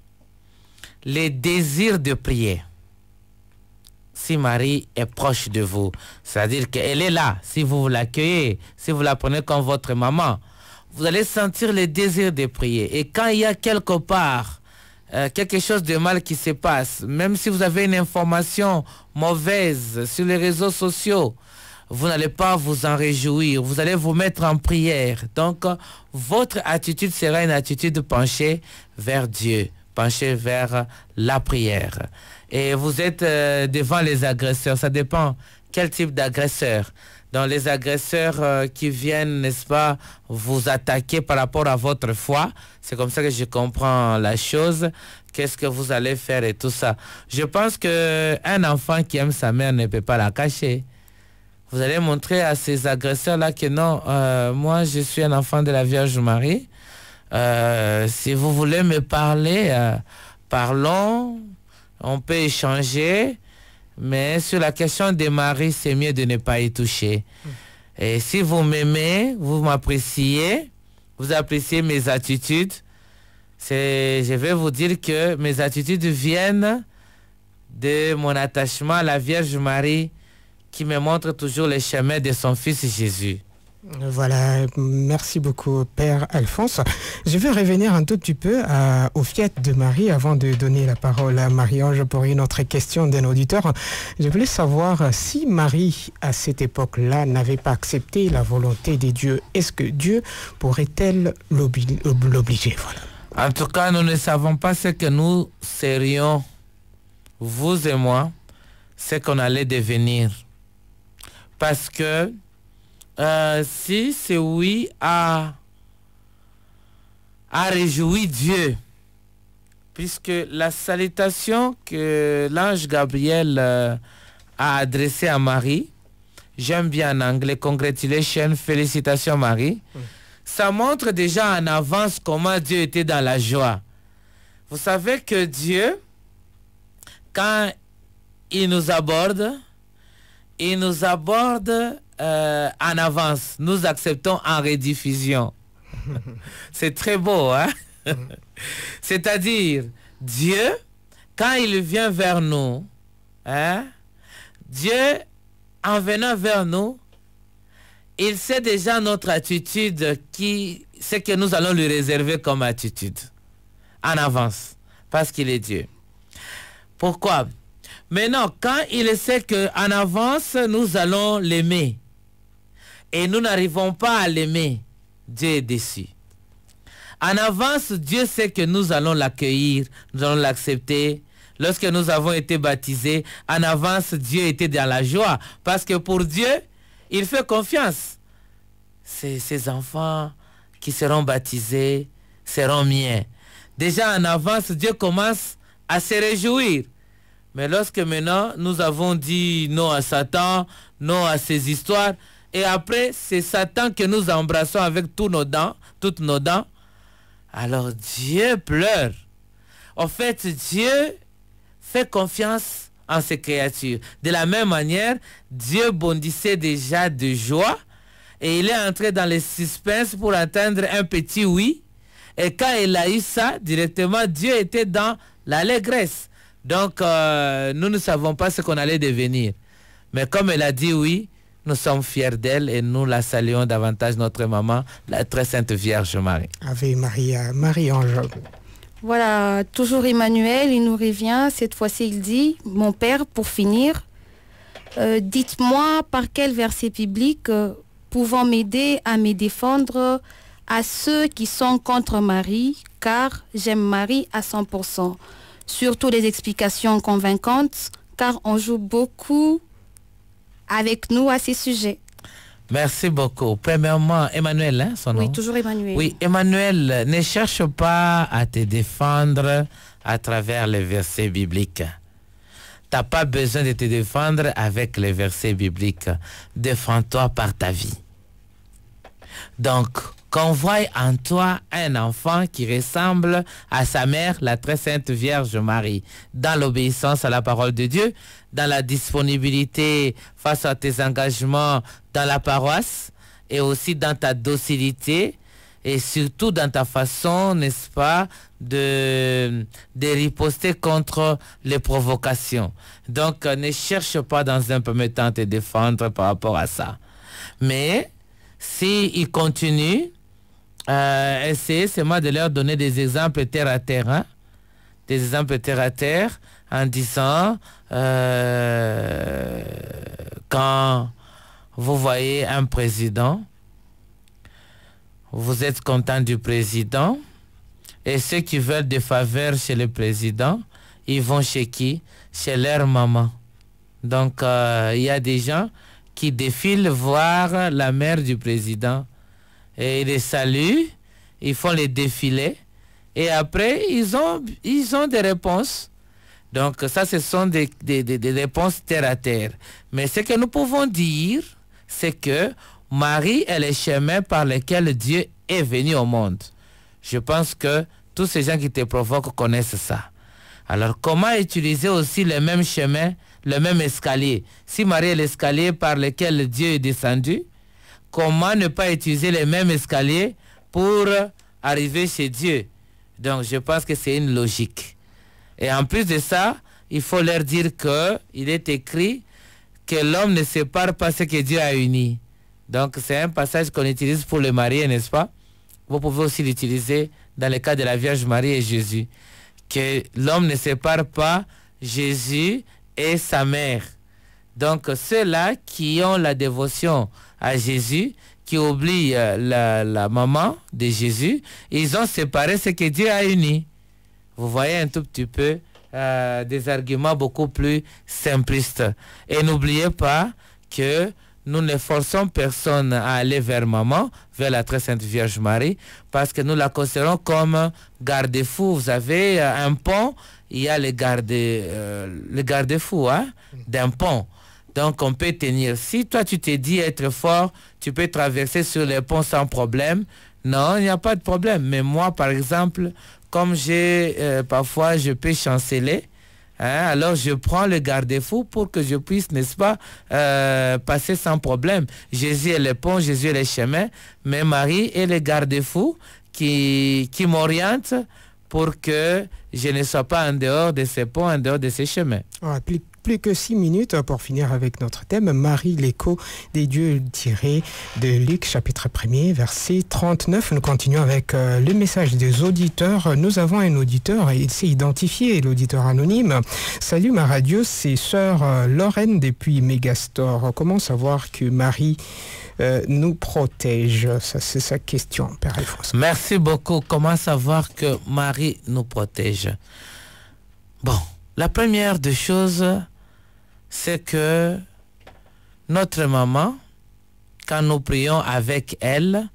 les désirs de prier. Si Marie est proche de vous, c'est-à-dire qu'elle est là, si vous l'accueillez, si vous la prenez comme votre maman, vous allez sentir le désir de prier. Et quand il y a quelque part quelque chose de mal qui se passe, même si vous avez une information mauvaise sur les réseaux sociaux, vous n'allez pas vous en réjouir, vous allez vous mettre en prière. Donc, votre attitude sera une attitude penchée vers Dieu, penchée vers la prière. Et vous êtes devant les agresseurs. Ça dépend quel type d'agresseur. Dans les agresseurs qui viennent, n'est-ce pas, vous attaquer par rapport à votre foi. C'est comme ça que je comprends la chose. Qu'est-ce que vous allez faire et tout ça. Je pense qu'un enfant qui aime sa mère ne peut pas la cacher. Vous allez montrer à ces agresseurs-là que non, moi je suis un enfant de la Vierge Marie. Si vous voulez me parler, parlons. On peut échanger, mais sur la question de Marie, c'est mieux de ne pas y toucher. Et si vous m'aimez, vous m'appréciez, vous appréciez mes attitudes, je vais vous dire que mes attitudes viennent de mon attachement à la Vierge Marie qui me montre toujours le chemin de son Fils Jésus. Voilà, merci beaucoup Père Alphonse. Je vais revenir un tout petit peu aux fêtes de Marie avant de donner la parole à Marie-Ange pour une autre question d'un auditeur. Je voulais savoir si Marie, à cette époque-là, n'avait pas accepté la volonté de Dieu. Est-ce que Dieu pourrait-elle l'obliger? Voilà. En tout cas, nous ne savons pas ce que nous serions, vous et moi, ce qu'on allait devenir. Parce que si c'est oui à réjouir Dieu, puisque la salutation que l'ange Gabriel a adressée à Marie, j'aime bien en anglais, congratulations, félicitations Marie, ça montre déjà en avance comment Dieu était dans la joie. Vous savez que Dieu, quand il nous aborde en avance. Nous acceptons en rediffusion. C'est très beau, hein? C'est-à-dire, Dieu, quand il vient vers nous, hein, Dieu, en venant vers nous, il sait déjà notre attitude, ce que nous allons lui réserver comme attitude, en avance, parce qu'il est Dieu. Pourquoi? Maintenant, quand il sait qu'en avance, nous allons l'aimer, et nous n'arrivons pas à l'aimer, Dieu est déçu. En avance, Dieu sait que nous allons l'accueillir, nous allons l'accepter. Lorsque nous avons été baptisés, en avance, Dieu était dans la joie. Parce que pour Dieu, il fait confiance. Ces enfants qui seront baptisés seront miens. Déjà en avance, Dieu commence à se réjouir. Mais lorsque maintenant, nous avons dit non à Satan, non à ces histoires, et après, c'est Satan que nous embrassons avec toutes nos dents, alors Dieu pleure. En fait, Dieu fait confiance en ses créatures. De la même manière, Dieu bondissait déjà de joie et il est entré dans le suspense pour entendre un petit oui. Et quand il a eu ça, directement, Dieu était dans l'allégresse. Donc, nous ne savons pas ce qu'on allait devenir. Mais comme elle a dit oui, nous sommes fiers d'elle et nous la saluons davantage, notre maman, la très sainte Vierge Marie. Ave Maria, Marie-Ange. Voilà, toujours Emmanuel, il nous revient. Cette fois-ci, il dit, mon père, pour finir, dites-moi par quel verset biblique pouvant m'aider à me défendre à ceux qui sont contre Marie, car j'aime Marie à 100%. Surtout des explications convaincantes, car on joue beaucoup avec nous à ces sujets. Merci beaucoup. Premièrement, Emmanuel, hein, son nom? Oui, toujours Emmanuel. Oui, Emmanuel, ne cherche pas à te défendre à travers les versets bibliques. Tu n'as pas besoin de te défendre avec les versets bibliques. Défends-toi par ta vie. Donc, qu'on voie en toi un enfant qui ressemble à sa mère, la très sainte Vierge Marie, dans l'obéissance à la parole de Dieu, dans la disponibilité face à tes engagements dans la paroisse, et aussi dans ta docilité, et surtout dans ta façon, n'est-ce pas, de riposter contre les provocations. Donc, ne cherche pas dans un premier temps à te défendre par rapport à ça. Mais, s'il continue, essayez seulement de leur donner des exemples terre à terre, hein? Des exemples terre à terre, en disant quand vous voyez un président, vous êtes content du président, et ceux qui veulent des faveurs chez le président, ils vont chez qui? Chez leur maman. Donc il y a des gens qui défilent voir la mère du président. Et ils les saluent, ils font les défilés, et après, ils ont des réponses. Donc, ça, ce sont des réponses terre à terre. Mais ce que nous pouvons dire, c'est que Marie est le chemin par lequel Dieu est venu au monde. Je pense que tous ces gens qui te provoquent connaissent ça. Alors, comment utiliser aussi le même chemin, le même escalier? Si Marie est l'escalier par lequel Dieu est descendu, comment ne pas utiliser les mêmes escaliers pour arriver chez Dieu? Donc, je pense que c'est une logique. Et en plus de ça, il faut leur dire qu'il est écrit que l'homme ne sépare pas ce que Dieu a uni. Donc, c'est un passage qu'on utilise pour le marié, n'est-ce pas? Vous pouvez aussi l'utiliser dans le cas de la Vierge Marie et Jésus. Que l'homme ne sépare pas Jésus et sa mère. Donc, ceux-là qui ont la dévotion à Jésus, qui oublient la maman de Jésus, ils ont séparé ce que Dieu a uni. Vous voyez un tout petit peu des arguments beaucoup plus simplistes. Et n'oubliez pas que nous ne forçons personne à aller vers maman, vers la très sainte Vierge Marie, parce que nous la considérons comme garde-fou. Vous avez un pont, il y a le garde-fou d'un pont. Donc on peut tenir. Si toi tu te dis être fort, tu peux traverser sur les ponts sans problème. Non, il n'y a pas de problème. Mais moi, par exemple, comme parfois je peux chanceler, alors je prends le garde-fou pour que je puisse, n'est-ce pas, passer sans problème. Jésus est le pont, Jésus est le chemin, mais Marie est le garde-fou qui m'oriente pour que je ne sois pas en dehors de ces ponts, en dehors de ces chemins. Plus que 6 minutes pour finir avec notre thème. Marie, l'écho des dieux, tiré de Luc, chapitre 1er, verset 39. Nous continuons avec le message des auditeurs. Nous avons un auditeur, il s'est identifié, l'auditeur anonyme. Salut ma radio, c'est sœur Lorraine depuis Megastore. Comment savoir que Marie nous protège? Ça, c'est sa question, Père Alphonse. Merci beaucoup. Comment savoir que Marie nous protège? Bon, la première des choses, c'est que notre maman, quand nous prions avec elle,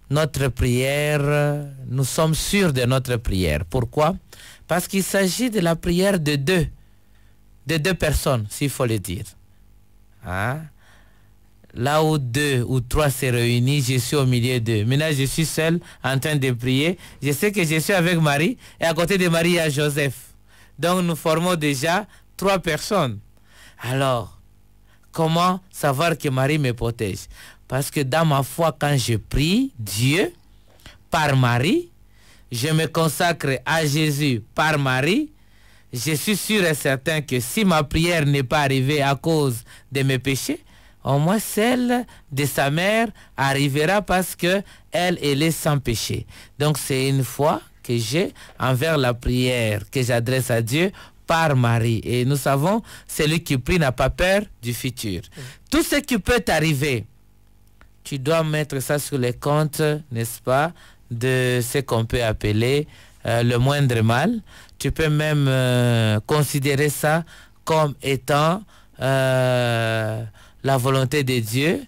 notre prière, nous sommes sûrs de notre prière. Pourquoi? Parce qu'il s'agit de la prière de deux personnes, s'il faut le dire. Là où 2 ou 3 se réunissent, je suis au milieu d'eux. Maintenant, je suis seul en train de prier. Je sais que je suis avec Marie et à côté de Marie, il y a Joseph. Donc, nous formons déjà 3 personnes. Alors, comment savoir que Marie me protège? Parce que dans ma foi, quand je prie Dieu par Marie, je me consacre à Jésus par Marie, je suis sûr et certain que si ma prière n'est pas arrivée à cause de mes péchés, au moins celle de sa mère arrivera parce qu'elle est sans péché. Donc c'est une foi que j'ai envers la prière que j'adresse à Dieu par Marie. Et nous savons, celui qui prie n'a pas peur du futur. Tout ce qui peut t'arriver, tu dois mettre ça sur les comptes, n'est-ce pas, de ce qu'on peut appeler le moindre mal. Tu peux même considérer ça comme étant la volonté de Dieu.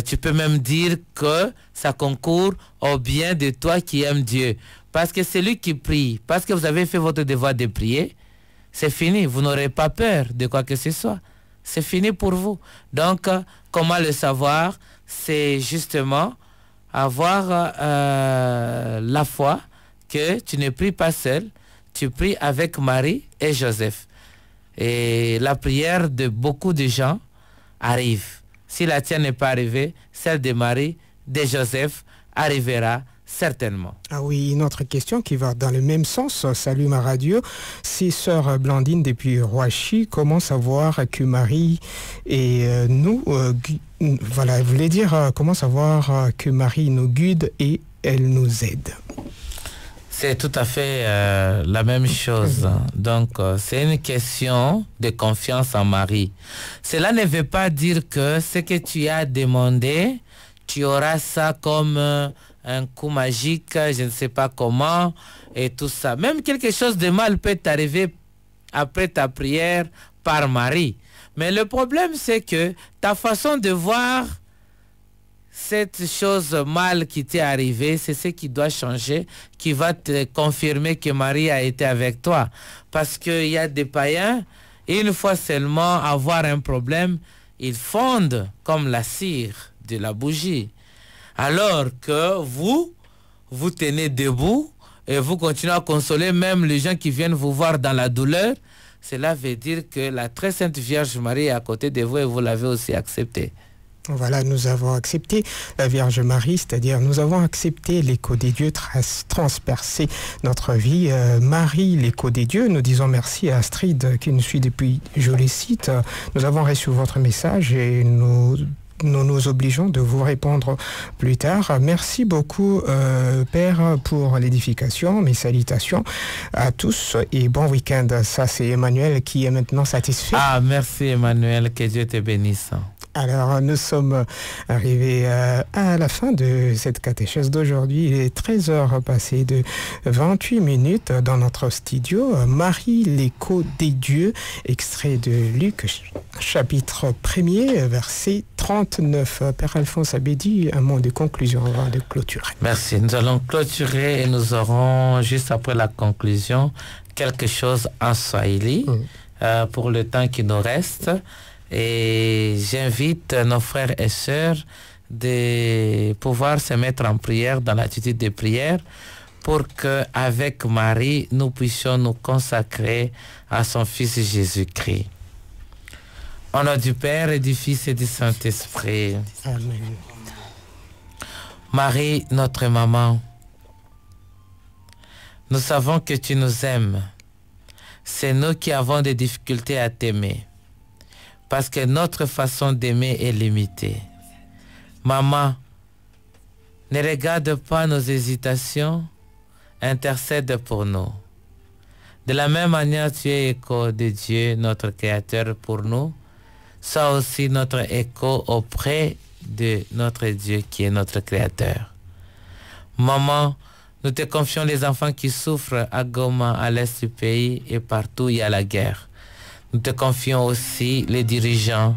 Tu peux même dire que ça concourt au bien de toi qui aimes Dieu. Parce que celui qui prie, parce que vous avez fait votre devoir de prier, c'est fini. Vous n'aurez pas peur de quoi que ce soit. C'est fini pour vous. Donc, comment le savoir? C'est justement avoir la foi que tu ne pries pas seul, tu pries avec Marie et Joseph. Et la prière de beaucoup de gens arrive. Si la tienne n'est pas arrivée, celle de Marie, de Joseph, arrivera certainement. Ah oui, une autre question qui va dans le même sens. Salut ma radio, c'est sœur Blandine depuis Roachi. Comment savoir que Marie et nous... voilà, elle voulait dire comment savoir que Marie nous guide et elle nous aide. C'est tout à fait la même chose. Donc, c'est une question de confiance en Marie. Cela ne veut pas dire que ce que tu as demandé, tu auras ça comme un coup magique, je ne sais pas comment, et tout ça. Même quelque chose de mal peut t'arriver après ta prière par Marie. Mais le problème, c'est que ta façon de voir cette chose mal qui t'est arrivée, c'est ce qui doit changer, qui va te confirmer que Marie a été avec toi. Parce qu'il y a des païens, une fois seulement avoir un problème, ils fondent comme la cire de la bougie. Alors que vous tenez debout et vous continuez à consoler même les gens qui viennent vous voir dans la douleur, cela veut dire que la très sainte Vierge Marie est à côté de vous et vous l'avez aussi acceptée. Voilà, nous avons accepté la Vierge Marie, c'est-à-dire nous avons accepté l'écho des dieux transpercer notre vie. Marie, l'écho des dieux, nous disons merci à Astrid qui nous suit depuis Joli Site. Nous avons reçu votre message et nous nous obligeons de vous répondre plus tard. Merci beaucoup, Père, pour l'édification. Mes salutations à tous et bon week-end. Ça, c'est Emmanuel qui est maintenant satisfait. Ah, merci Emmanuel, que Dieu te bénisse. Alors, nous sommes arrivés à la fin de cette catéchèse d'aujourd'hui. Il est 13h passé de 28 minutes dans notre studio. Marie, l'écho des dieux, extrait de Luc, chapitre 1er, verset 39. Père Alphonse Abedi, un mot de conclusion avant de clôturer. Merci. Nous allons clôturer et nous aurons, juste après la conclusion, quelque chose en Swahili pour le temps qui nous reste. Et j'invite nos frères et sœurs de pouvoir se mettre en prière, dans l'attitude de prière, pour qu'avec Marie, nous puissions nous consacrer à son Fils Jésus-Christ. Au nom du Père et du Fils et du Saint-Esprit. Amen. Marie, notre maman, nous savons que tu nous aimes. C'est nous qui avons des difficultés à t'aimer, parce que notre façon d'aimer est limitée. Maman, ne regarde pas nos hésitations, intercède pour nous. De la même manière, tu es écho de Dieu, notre Créateur, pour nous. Sois aussi notre écho auprès de notre Dieu qui est notre Créateur. Maman, nous te confions les enfants qui souffrent à Goma, à l'est du pays et partout où il y a la guerre. Nous te confions aussi les dirigeants,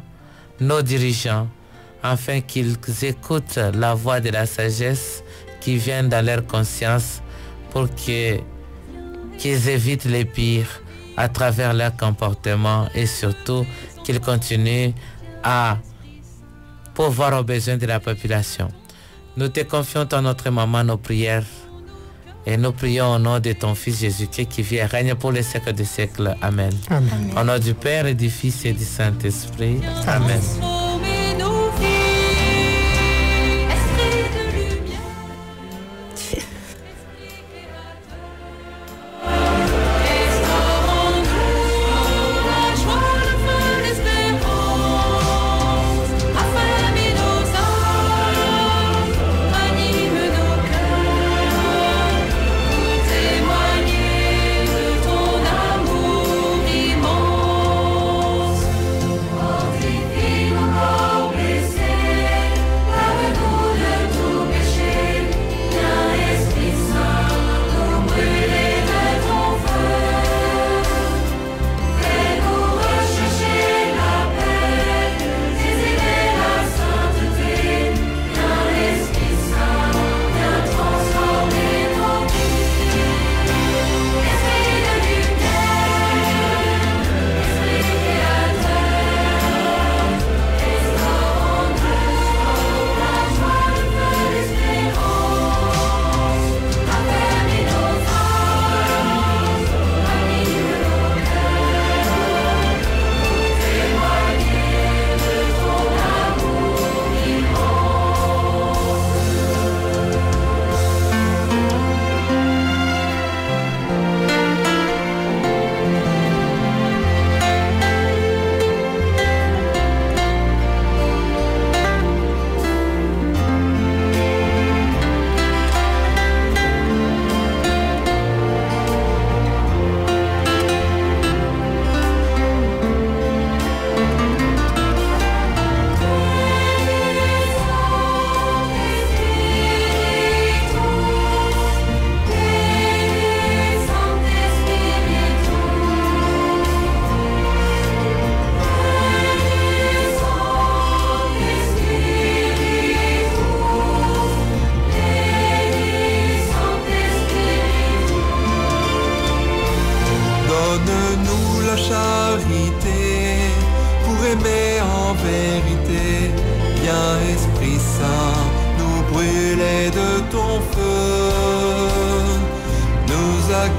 nos dirigeants, afin qu'ils écoutent la voix de la sagesse qui vient dans leur conscience pour qu'ils évitent les pires à travers leur comportement et surtout qu'ils continuent à pourvoir aux besoins de la population. Nous te confions à notre maman nos prières et nous prions au nom de ton Fils Jésus-Christ qui vit et règne pour les siècles des siècles. Amen. Amen. Au nom du Père et du Fils et du Saint-Esprit. Amen.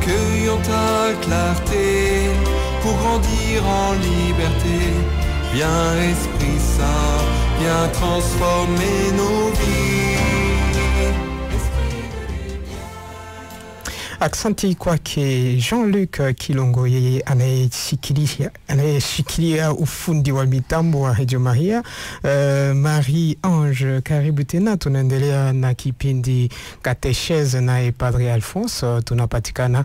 accueillons ta clarté pour grandir en liberté. Viens Esprit Saint, viens transformer nos vies. Aksanti kwake Jean-Luc Kilongo, yeye anayeshikilia ufundi wa mitambo wa Radio Maria. Marie Ange, karibu tena. Tunaendelea na kipindi Katecheze naye Padre Alphonse. Tunapatikana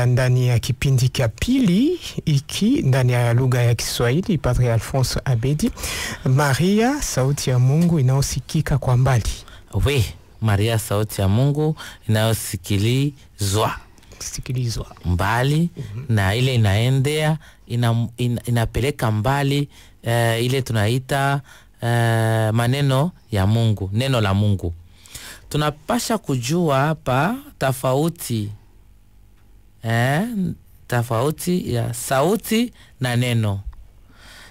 ndani ya kipindi cha pili iki ndani ya lugha ya Kiswahili. Padre Alphonse Abedi. Maria, sauti ya Mungu inayosikika kwa mbali. Oui, Maria, sauti ya Mungu inayosikilizwa mbali, na ile inaendea inapeleka mbali ile tunaita maneno ya Mungu, neno la Mungu. Tunapasha kujua hapa tofauti ya sauti na neno.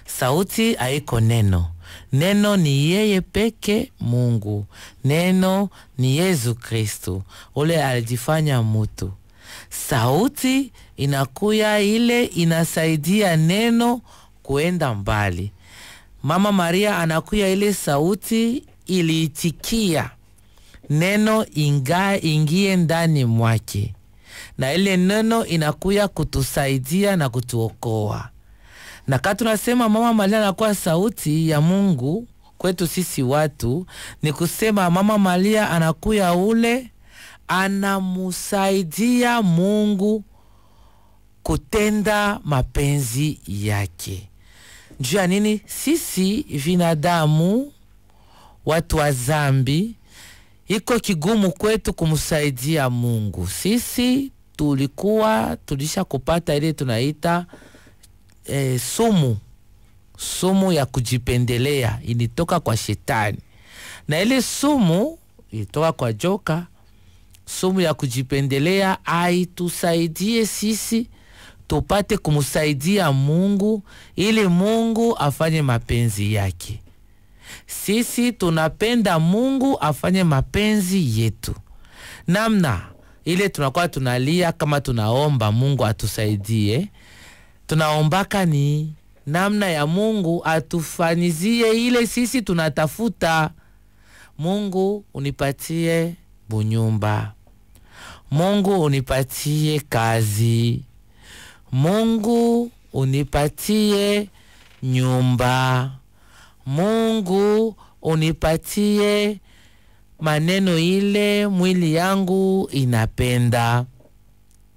Sauti haiko neno. Neno ni yeye peke Mungu. Neno ni Yesu Kristo, ule alijifanya mtu. Sauti inakuya ile inasaidia neno kuenda mbali. Mama Maria anakuya ile sauti iliitikia neno ingie ndani mwake, na ile neno inakuya kutusaidia na kutuokoa. Na kama tunasema Mama Maria anakuwa sauti ya Mungu kwetu sisi watu, ni kusema Mama Maria anakuya ule anamusaidia Mungu kutenda mapenzi yake. Njua nini? Sisi vinadamu, watu wa zambi, iko kigumu kwetu kumusaidia Mungu. Sisi tulisha kupata ile tunaita sumu ya kujipendelea, ilitoka kwa shetani. Na ile sumu ilitoka kwa joka. Sumu ya kujipendelea aitusaidie sisi tupate kumusaidia Mungu ili Mungu afanye mapenzi yake. Sisi tunapenda Mungu afanye mapenzi yetu. Namna ile tunakuwa tunalia kama tunaomba Mungu atusaidie, tunaombaka ni namna ya Mungu atufanyizie ile sisi tunatafuta. Mungu unipatie bunyumba, Mungu unipatie kazi, Mungu unipatie nyumba, Mungu unipatie maneno ile mwili yangu inapenda.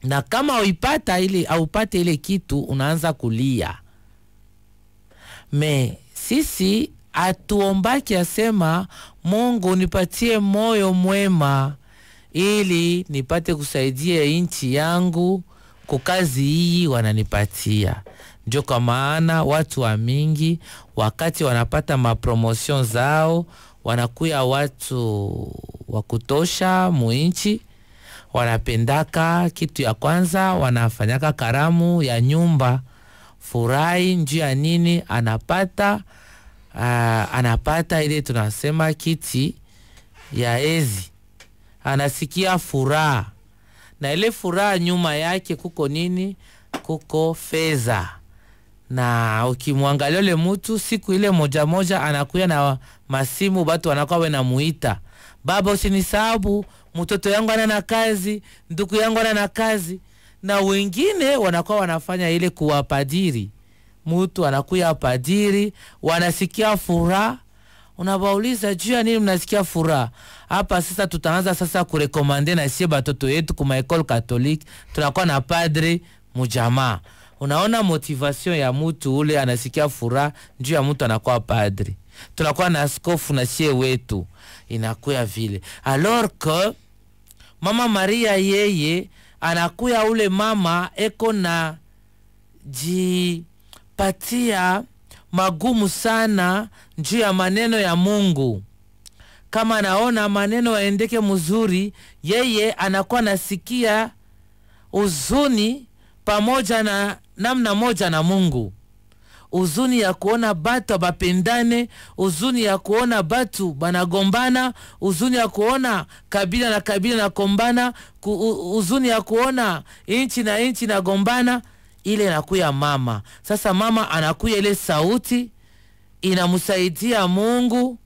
Na kama uipata ile au upate ile kitu, unaanza kulia. Sisi atuombaki asema Mungu nipatie moyo mwema ili nipate kusaidia inchi yangu kwa kazi hii wananipatia. Ndio kwa maana watu wa mingi wakati wanapata mapromotion zao, wanakuya watu wakutosha muinchi, wanapendaka kitu ya kwanza wanafanyaka karamu ya nyumba. Furahi njia nini? Anapata ile tunasema kiti ya ezi. Anasikia furaha. Na ile furaha nyuma yake kuko nini? Kuko fedha. Na ukimwangalia yule mtu siku ile moja moja anakuya na masimu, watu wanakuwa wanamuita, baba usinisabu, mtoto yangu ana kazi, ndugu yangu ana kazi. Na wengine wanakuwa wanafanya ile kuwapadiri. Mtu anakuya padiri, wanasikia furaha. Unabauliza juu ya nini mnasikia furaha? Hapa sasa tutaanza sasa kurekomande na sie batoto yetu kuma ekole katoliki, tunakuwa na padri mujamaa. Unaona motivation ya mtu ule anasikia furaha juu ya mtu anakuwa padri. Tunakuwa na askofu na sie wetu, inakuya vile. Alors que Mama Maria yeye anakuya ule mama eko na jipatia magumu sana juu ya maneno ya Mungu. Kama anaona maneno yaendeke mzuri, yeye anakuwa nasikia uzuni pamoja na namna moja na Mungu. Uzuni ya kuona batu bapendane, uzuni ya kuona batu banagombana, uzuni ya kuona kabila na kabila na kombana, uzuni ya kuona inchi na inchi na gombana. Ile inakuya mama. Sasa mama anakuya ile sauti inamsaidia Mungu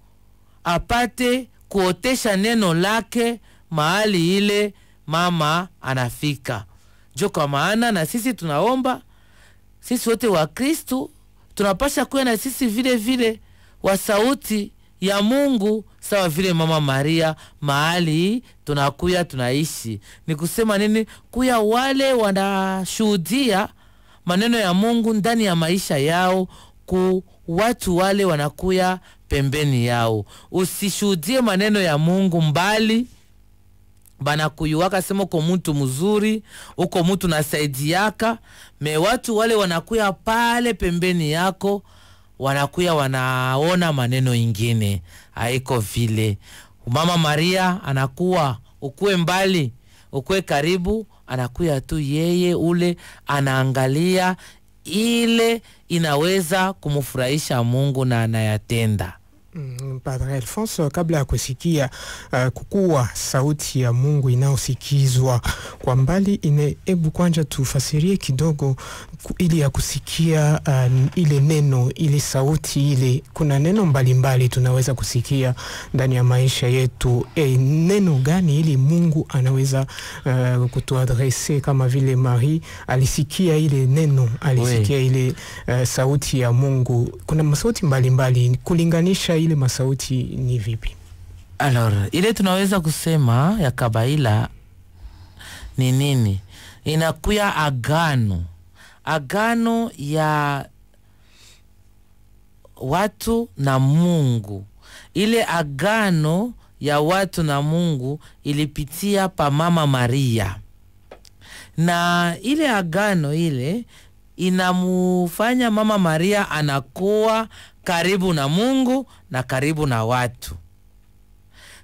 apate kuotesha neno lake mahali ile mama anafika. Jo kwa maana na sisi tunaomba, sisi wote wa Kristo tunapasha kuwa na sisi vile vile wa sauti ya Mungu sawa vile mama Maria mahali tunakuya tunaishi. Ni kusema nini? Kuya wale wanashuhudia maneno ya Mungu ndani ya maisha yao, ku watu wale wanakuya pembeni yao. Usishuhudie maneno ya Mungu mbali, bana kuyuwaka sema uko mtu mzuri, uko mtu nasaidiaka, me watu wale wanakuya pale pembeni yako, wanakuya wanaona maneno ingine. Haiko vile. Mama Maria anakuwa ukue mbali, ukue karibu, anakuya tu yeye ule anaangalia ile inaweza kumfurahisha Mungu na anayatenda. Padre Alphonse, kabla ya kusikia kukua sauti ya Mungu inaosikizwa kwa mbali, hebu kwanza tufasirie kidogo ili ya kusikia ile neno, ile sauti ile. Kuna neno mbalimbali tunaweza kusikia ndani ya maisha yetu. Neno gani ili Mungu anaweza kutuadrese kama vile Marie alisikia ile neno, alisikia ile sauti ya Mungu? Kuna masauti mbalimbali, kulinganisha ile masauti ni vipi? Alors, ile tunaweza kusema ya kabaila ni nini? Inakuya agano. Agano ya watu na Mungu. Ile agano ya watu na Mungu ilipitia pa mama Maria. Na ile agano ile inamufanya mama Maria anakuwa karibu na Mungu na karibu na watu.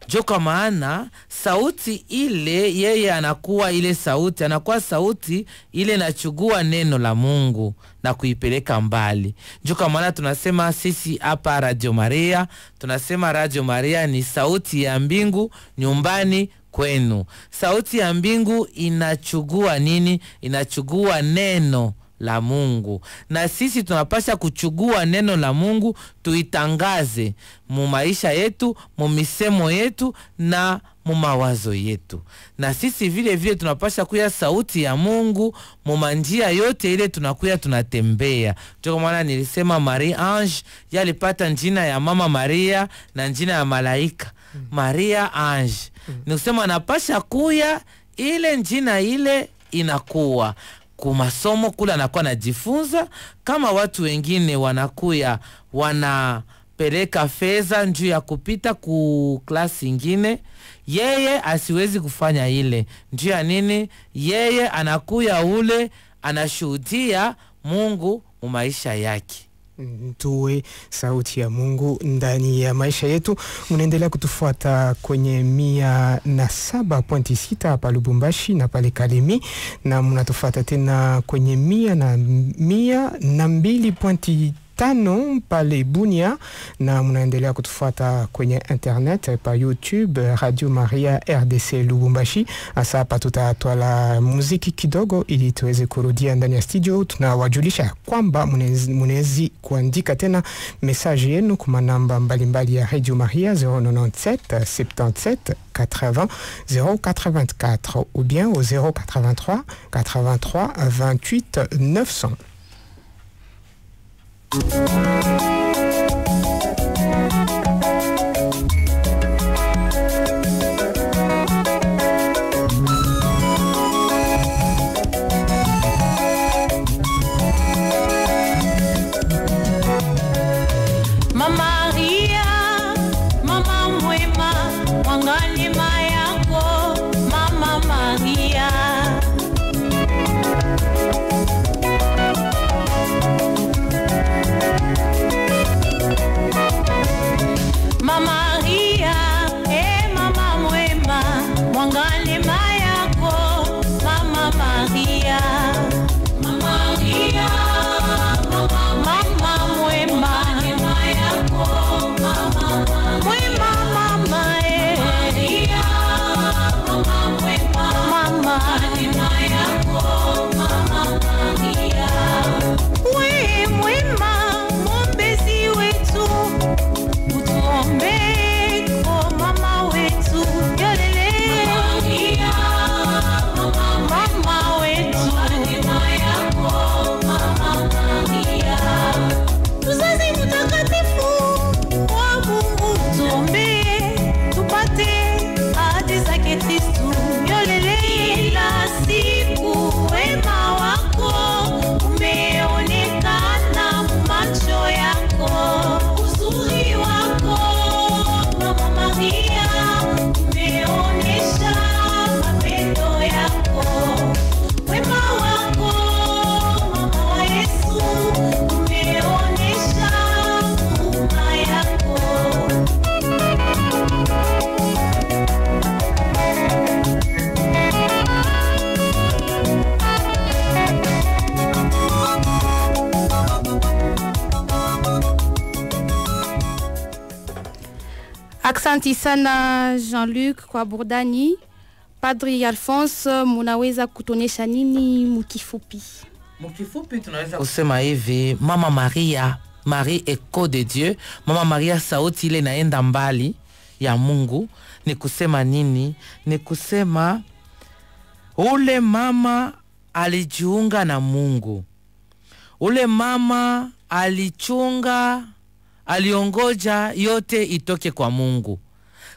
Jo kwa maana sauti ile yeye anakuwa ile sauti, anakuwa sauti ile nachugua neno la Mungu na kuipeleka mbali. Jo kwa maana tunasema sisi hapa Radio Maria, tunasema Radio Maria ni sauti ya mbingu nyumbani kwenu. Sauti ya mbingu inachugua nini? Inachugua neno la Mungu. Na sisi tunapasha kuchugua neno la Mungu, tuitangaze mu maisha yetu, mu misemo yetu na mu mawazo yetu. Na sisi vile vile tunapasha kuya sauti ya Mungu mu manjia yote ile tunakuya tunatembea. Kwa maana nilisema Marie Ange yalipata njina ya mama Maria na njina ya malaika. Maria Ange. Nikusema napasha kuya ile njina ile inakuwa kumasomo kula anakuwa najifunza kama watu wengine wanakuya wanapeleka fedha njuu ya kupita ku klasi ingine. Yeye asiwezi kufanya ile. Njuu ya nini? Yeye anakuya ule anashuhudia Mungu mu maisha yake. Tuwe sauti ya Mungu ndani ya maisha yetu. Mnaendelea kutufuata kwenye 107.6 hapa Lubumbashi na pale Kalemi, na mnatufuata tena kwenye 102.5 pale Bunia, na mnaendelea kutufuata kwenye internet pa YouTube Radio Maria RDC Lubumbashi. Asa hapa tutatwala muziki kidogo ili tuweze kurudia ndani ya studio. Tunawajulisha kwamba mnezi kuandika tena message yenu kwa namba mbalimbali ya Radio Maria 097 77 80 084 ou bien au 083 83 28 900. Maria Aksanti sana Jean-Luc kwa burudani. Padri Alphonse, munaweza kutuonyesha nini mkifupi? Mkifupi tunaweza kusema hivi, Mama Maria, Marie Echo de Dieu, Mama Maria sauti ile naenda mbali ya Mungu. Ni kusema nini? Ni kusema ule mama alijiunga na Mungu. Ule mama alichunga, aliongoja yote itoke kwa Mungu.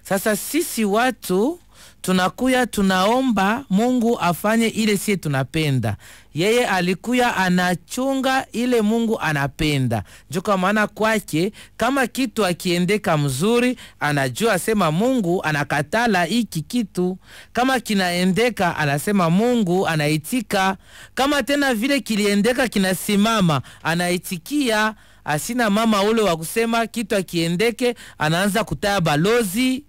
Sasa sisi watu tunakuya tunaomba Mungu afanye ile sie tunapenda. Yeye alikuya anachunga ile Mungu anapenda. Ndio maana kwake kama kitu akiendeka mzuri anajua sema Mungu anakatala hiki kitu. Kama kinaendeka anasema Mungu anaitika. Kama tena vile kiliendeka kinasimama anaitikia. Asina mama ule wa kusema kitu akiendeke anaanza kutaya balozi,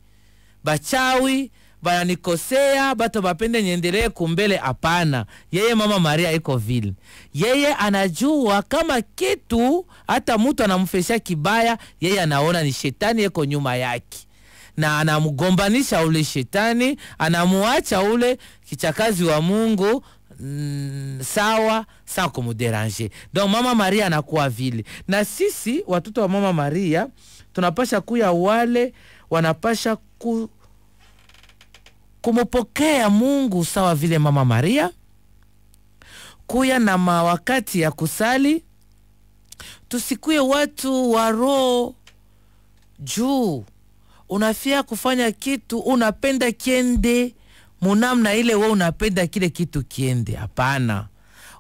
bachawi, banikosea, bato bapende niendelee kumbele. Hapana. Yeye Mama Maria iko vile. Yeye anajua kama kitu hata mtu anamfesha kibaya, yeye anaona ni shetani yeko nyuma yake. Na anamgombanisha ule shetani, anamuacha ule kichakazi wa Mungu sawa sans kumuderanger. Donc Mama Maria anakuwa vile. Na sisi watoto wa Mama Maria tunapasha kuya wale wanapasha kumupokea Mungu sawa vile Mama Maria. Kuya na mawakati ya kusali. Tusikuye watu wa roho juu. Unafia kufanya kitu unapenda kiende munamna ile wewe unapenda kile kitu kiende. Hapana.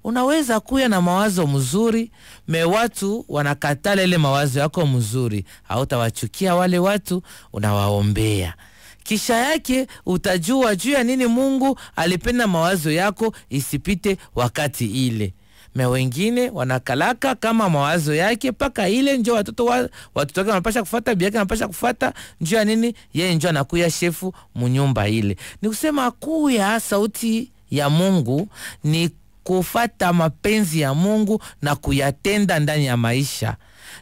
Unaweza kuya na mawazo mzuri, me watu wanakatala ile mawazo yako mzuri. Hautawachukia wale watu, unawaombea. Kisha yake utajua juu ya nini Mungu alipenda mawazo yako isipite wakati ile. Me wengine wanakalaka kama mawazo yake paka ile njo watoto wake wanapasha kufuata, biake wanapasha kufuata, njoo nini yeye njoo anakuya shefu munyumba ile. Ni kusema kuya sauti ya Mungu ni kufata mapenzi ya Mungu na kuyatenda ndani ya maisha.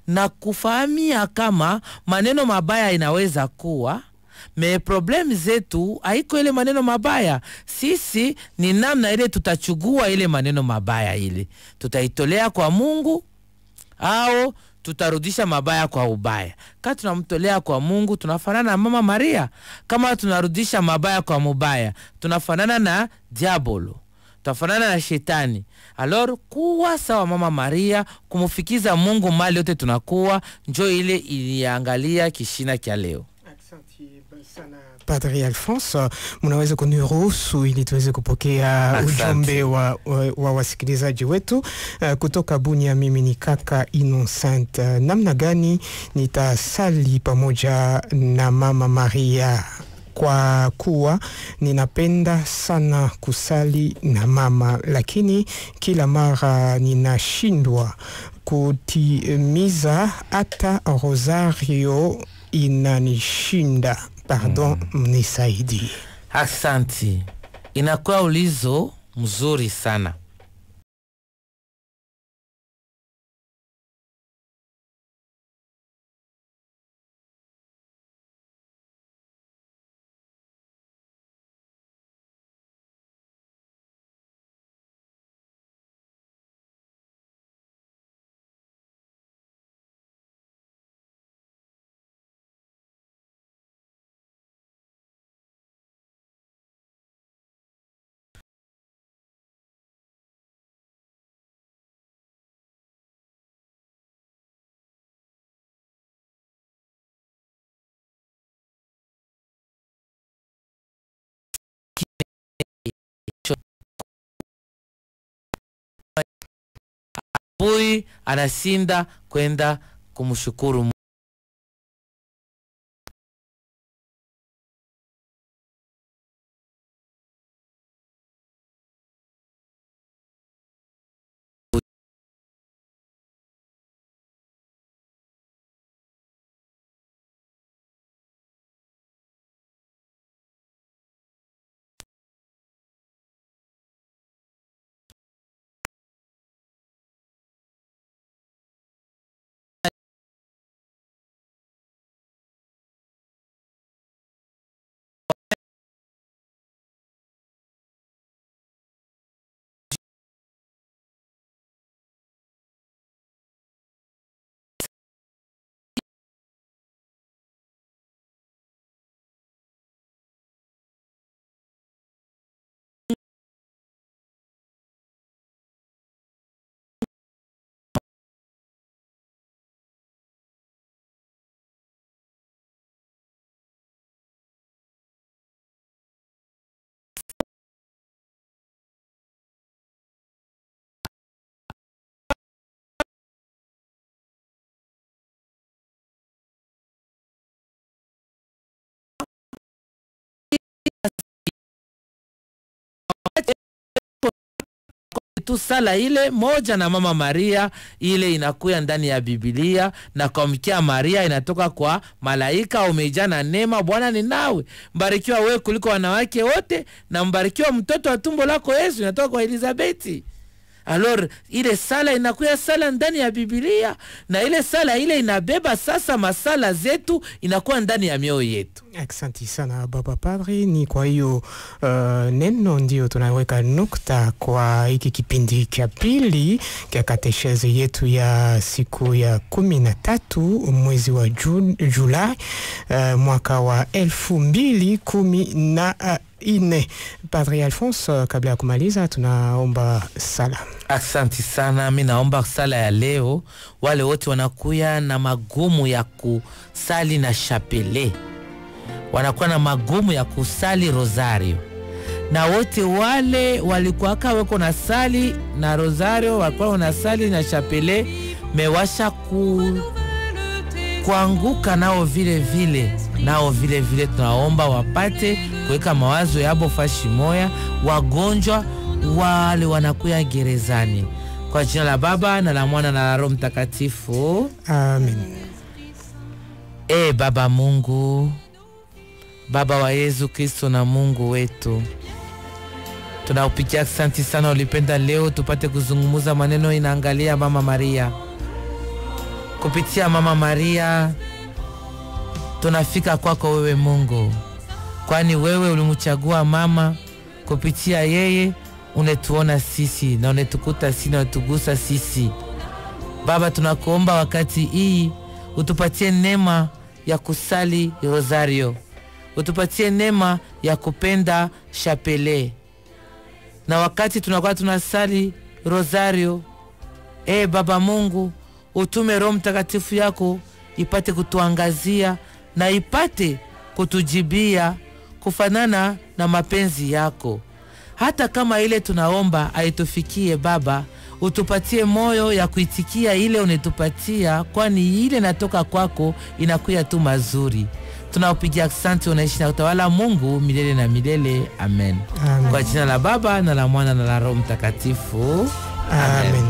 Na kufahamia kama maneno mabaya inaweza kuwa, me problem zetu haiko ile maneno mabaya. Sisi ni namna ile tutachugua ile maneno mabaya ile. Tutaitolea kwa Mungu au tutarudisha mabaya kwa ubaya. Kama tunamtolea kwa Mungu tunafanana na Mama Maria. Kama tunarudisha mabaya kwa mubaya tunafanana na diabolo. Tutafanana na shetani. Alors kuwa sawa Mama Maria, kumufikiza Mungu mali yote tunakuwa, njoo ile iliangalia kishina kia leo. Padri Alphonse, munaweza kuniruhusu ili tuweze kupokea ujumbe wa wasikilizaji wetu kutoka Bunia. Mimi ni kaka Innocent. Namna gani nitasali pamoja na Mama Maria? Kwa kuwa ninapenda sana kusali na mama, lakini kila mara ninashindwa kutimiza, hata rosario inanishinda. Pardon, mnisaidie. Asante. Inakuwa ulizo mzuri sana. Boy anasinda kwenda kumshukuru tu sala ile moja na Mama Maria ile inakuya ndani ya Biblia, na kwa Mkia Maria inatoka kwa malaika, umejaa na neema, Bwana ni nawe, mbarikiwa wewe kuliko wanawake wote, na mbarikiwa mtoto wa tumbo lako Yesu, inatoka kwa Elizabeti. Alors ile sala inakuya sala ndani ya Biblia, na ile sala ile inabeba sasa masala zetu, inakuwa ndani ya mioyo yetu. Asante sana Baba Padri. Ni kwa hiyo neno ndio tunaweka nukta kwa hiki kipindi cha pili cha katecheze yetu ya siku ya 13 mwezi wa Julai mwaka wa 2014. Padri Alphonse, kabla ya kumaliza tunaomba sala. Asante sana. Mimi naomba sala ya leo wale wote wanakuya na magumu ya kusali na chapele, wanakuwa na magumu ya kusali rosario, na wote wale walikuwa weko na sali na rosario, walikuwa na sali na chapele, mewasha kuanguka nao vile vile tunaomba wapate kuweka mawazo yabo fashi moya, wagonjwa wale wanakuya gerezani, kwa jina la Baba na la Mwana na la Roho Mtakatifu, amen. Baba Mungu, Baba wa Yesu Kristo na Mungu wetu, tunaupikia asante sana, ulipenda leo tupate kuzungumuza maneno inaangalia Mama Maria. Kupitia Mama Maria tunafika kwako wewe Mungu, kwani wewe ulimchagua mama, kupitia yeye unetuona sisi na unetukuta sisi na unetugusa sisi. Baba, tunakuomba wakati hii utupatie neema ya kusali rosario, utupatie neema ya kupenda chapele, na wakati tunakuwa tunasali rosario, Baba Mungu, utume Roho Mtakatifu yako ipate kutuangazia na ipate kutujibia kufanana na mapenzi yako. Hata kama ile tunaomba haitufikie Baba, utupatie moyo ya kuitikia ile unetupatia, kwani ile natoka kwako inakuya tu mazuri. Tunaupigia asante, unaishi na utawala Mungu milele na milele. Amen. Amen. Kwa jina la Baba na la Mwana na la Roho Mtakatifu. Amen. Amen.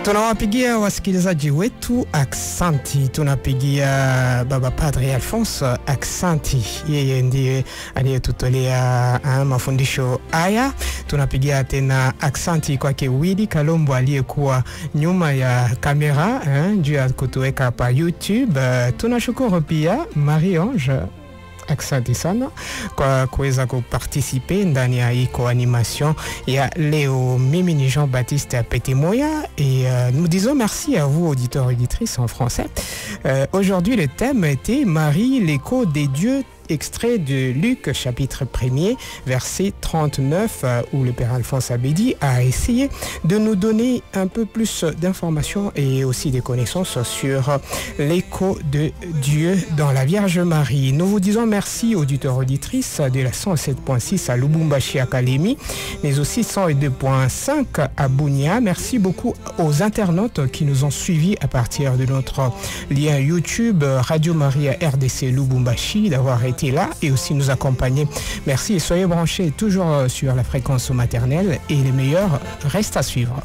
Tunawapigia wasikilizaji wetu aksanti. Tunapigia Baba Padri Alphonse aksanti, yeye ndiye aliyetutolea mafundisho haya. Tunapigia tena aksanti kwake Willy Kalombo aliyekuwa nyuma ya kamera juu ya kutuweka hapa YouTube. Tunashukuru pia Marie-Ange, asante sana kwa kuweza kuparticiper ndani ya iko animation ya leo. Mimi ni Jean-Baptiste Petemoya et nous disons merci à vous auditeurs et auditrices en français. Aujourd'hui le thème était Marie, l'écho des dieux, extrait de Luc chapitre 1er verset 39 où le Père Alphonse Abedi a essayé de nous donner un peu plus d'informations et aussi des connaissances sur l'écho de Dieu dans la Vierge Marie. Nous vous disons merci auditeurs auditrices de la 107.6 à Lubumbashi Academy, mais aussi 102.5 à Bunia. Merci beaucoup aux internautes qui nous ont suivis à partir de notre lien YouTube Radio Maria RDC Lubumbashi d'avoir été là et aussi nous accompagner. Merci et soyez branchés toujours sur la fréquence maternelle et les meilleurs restent à suivre.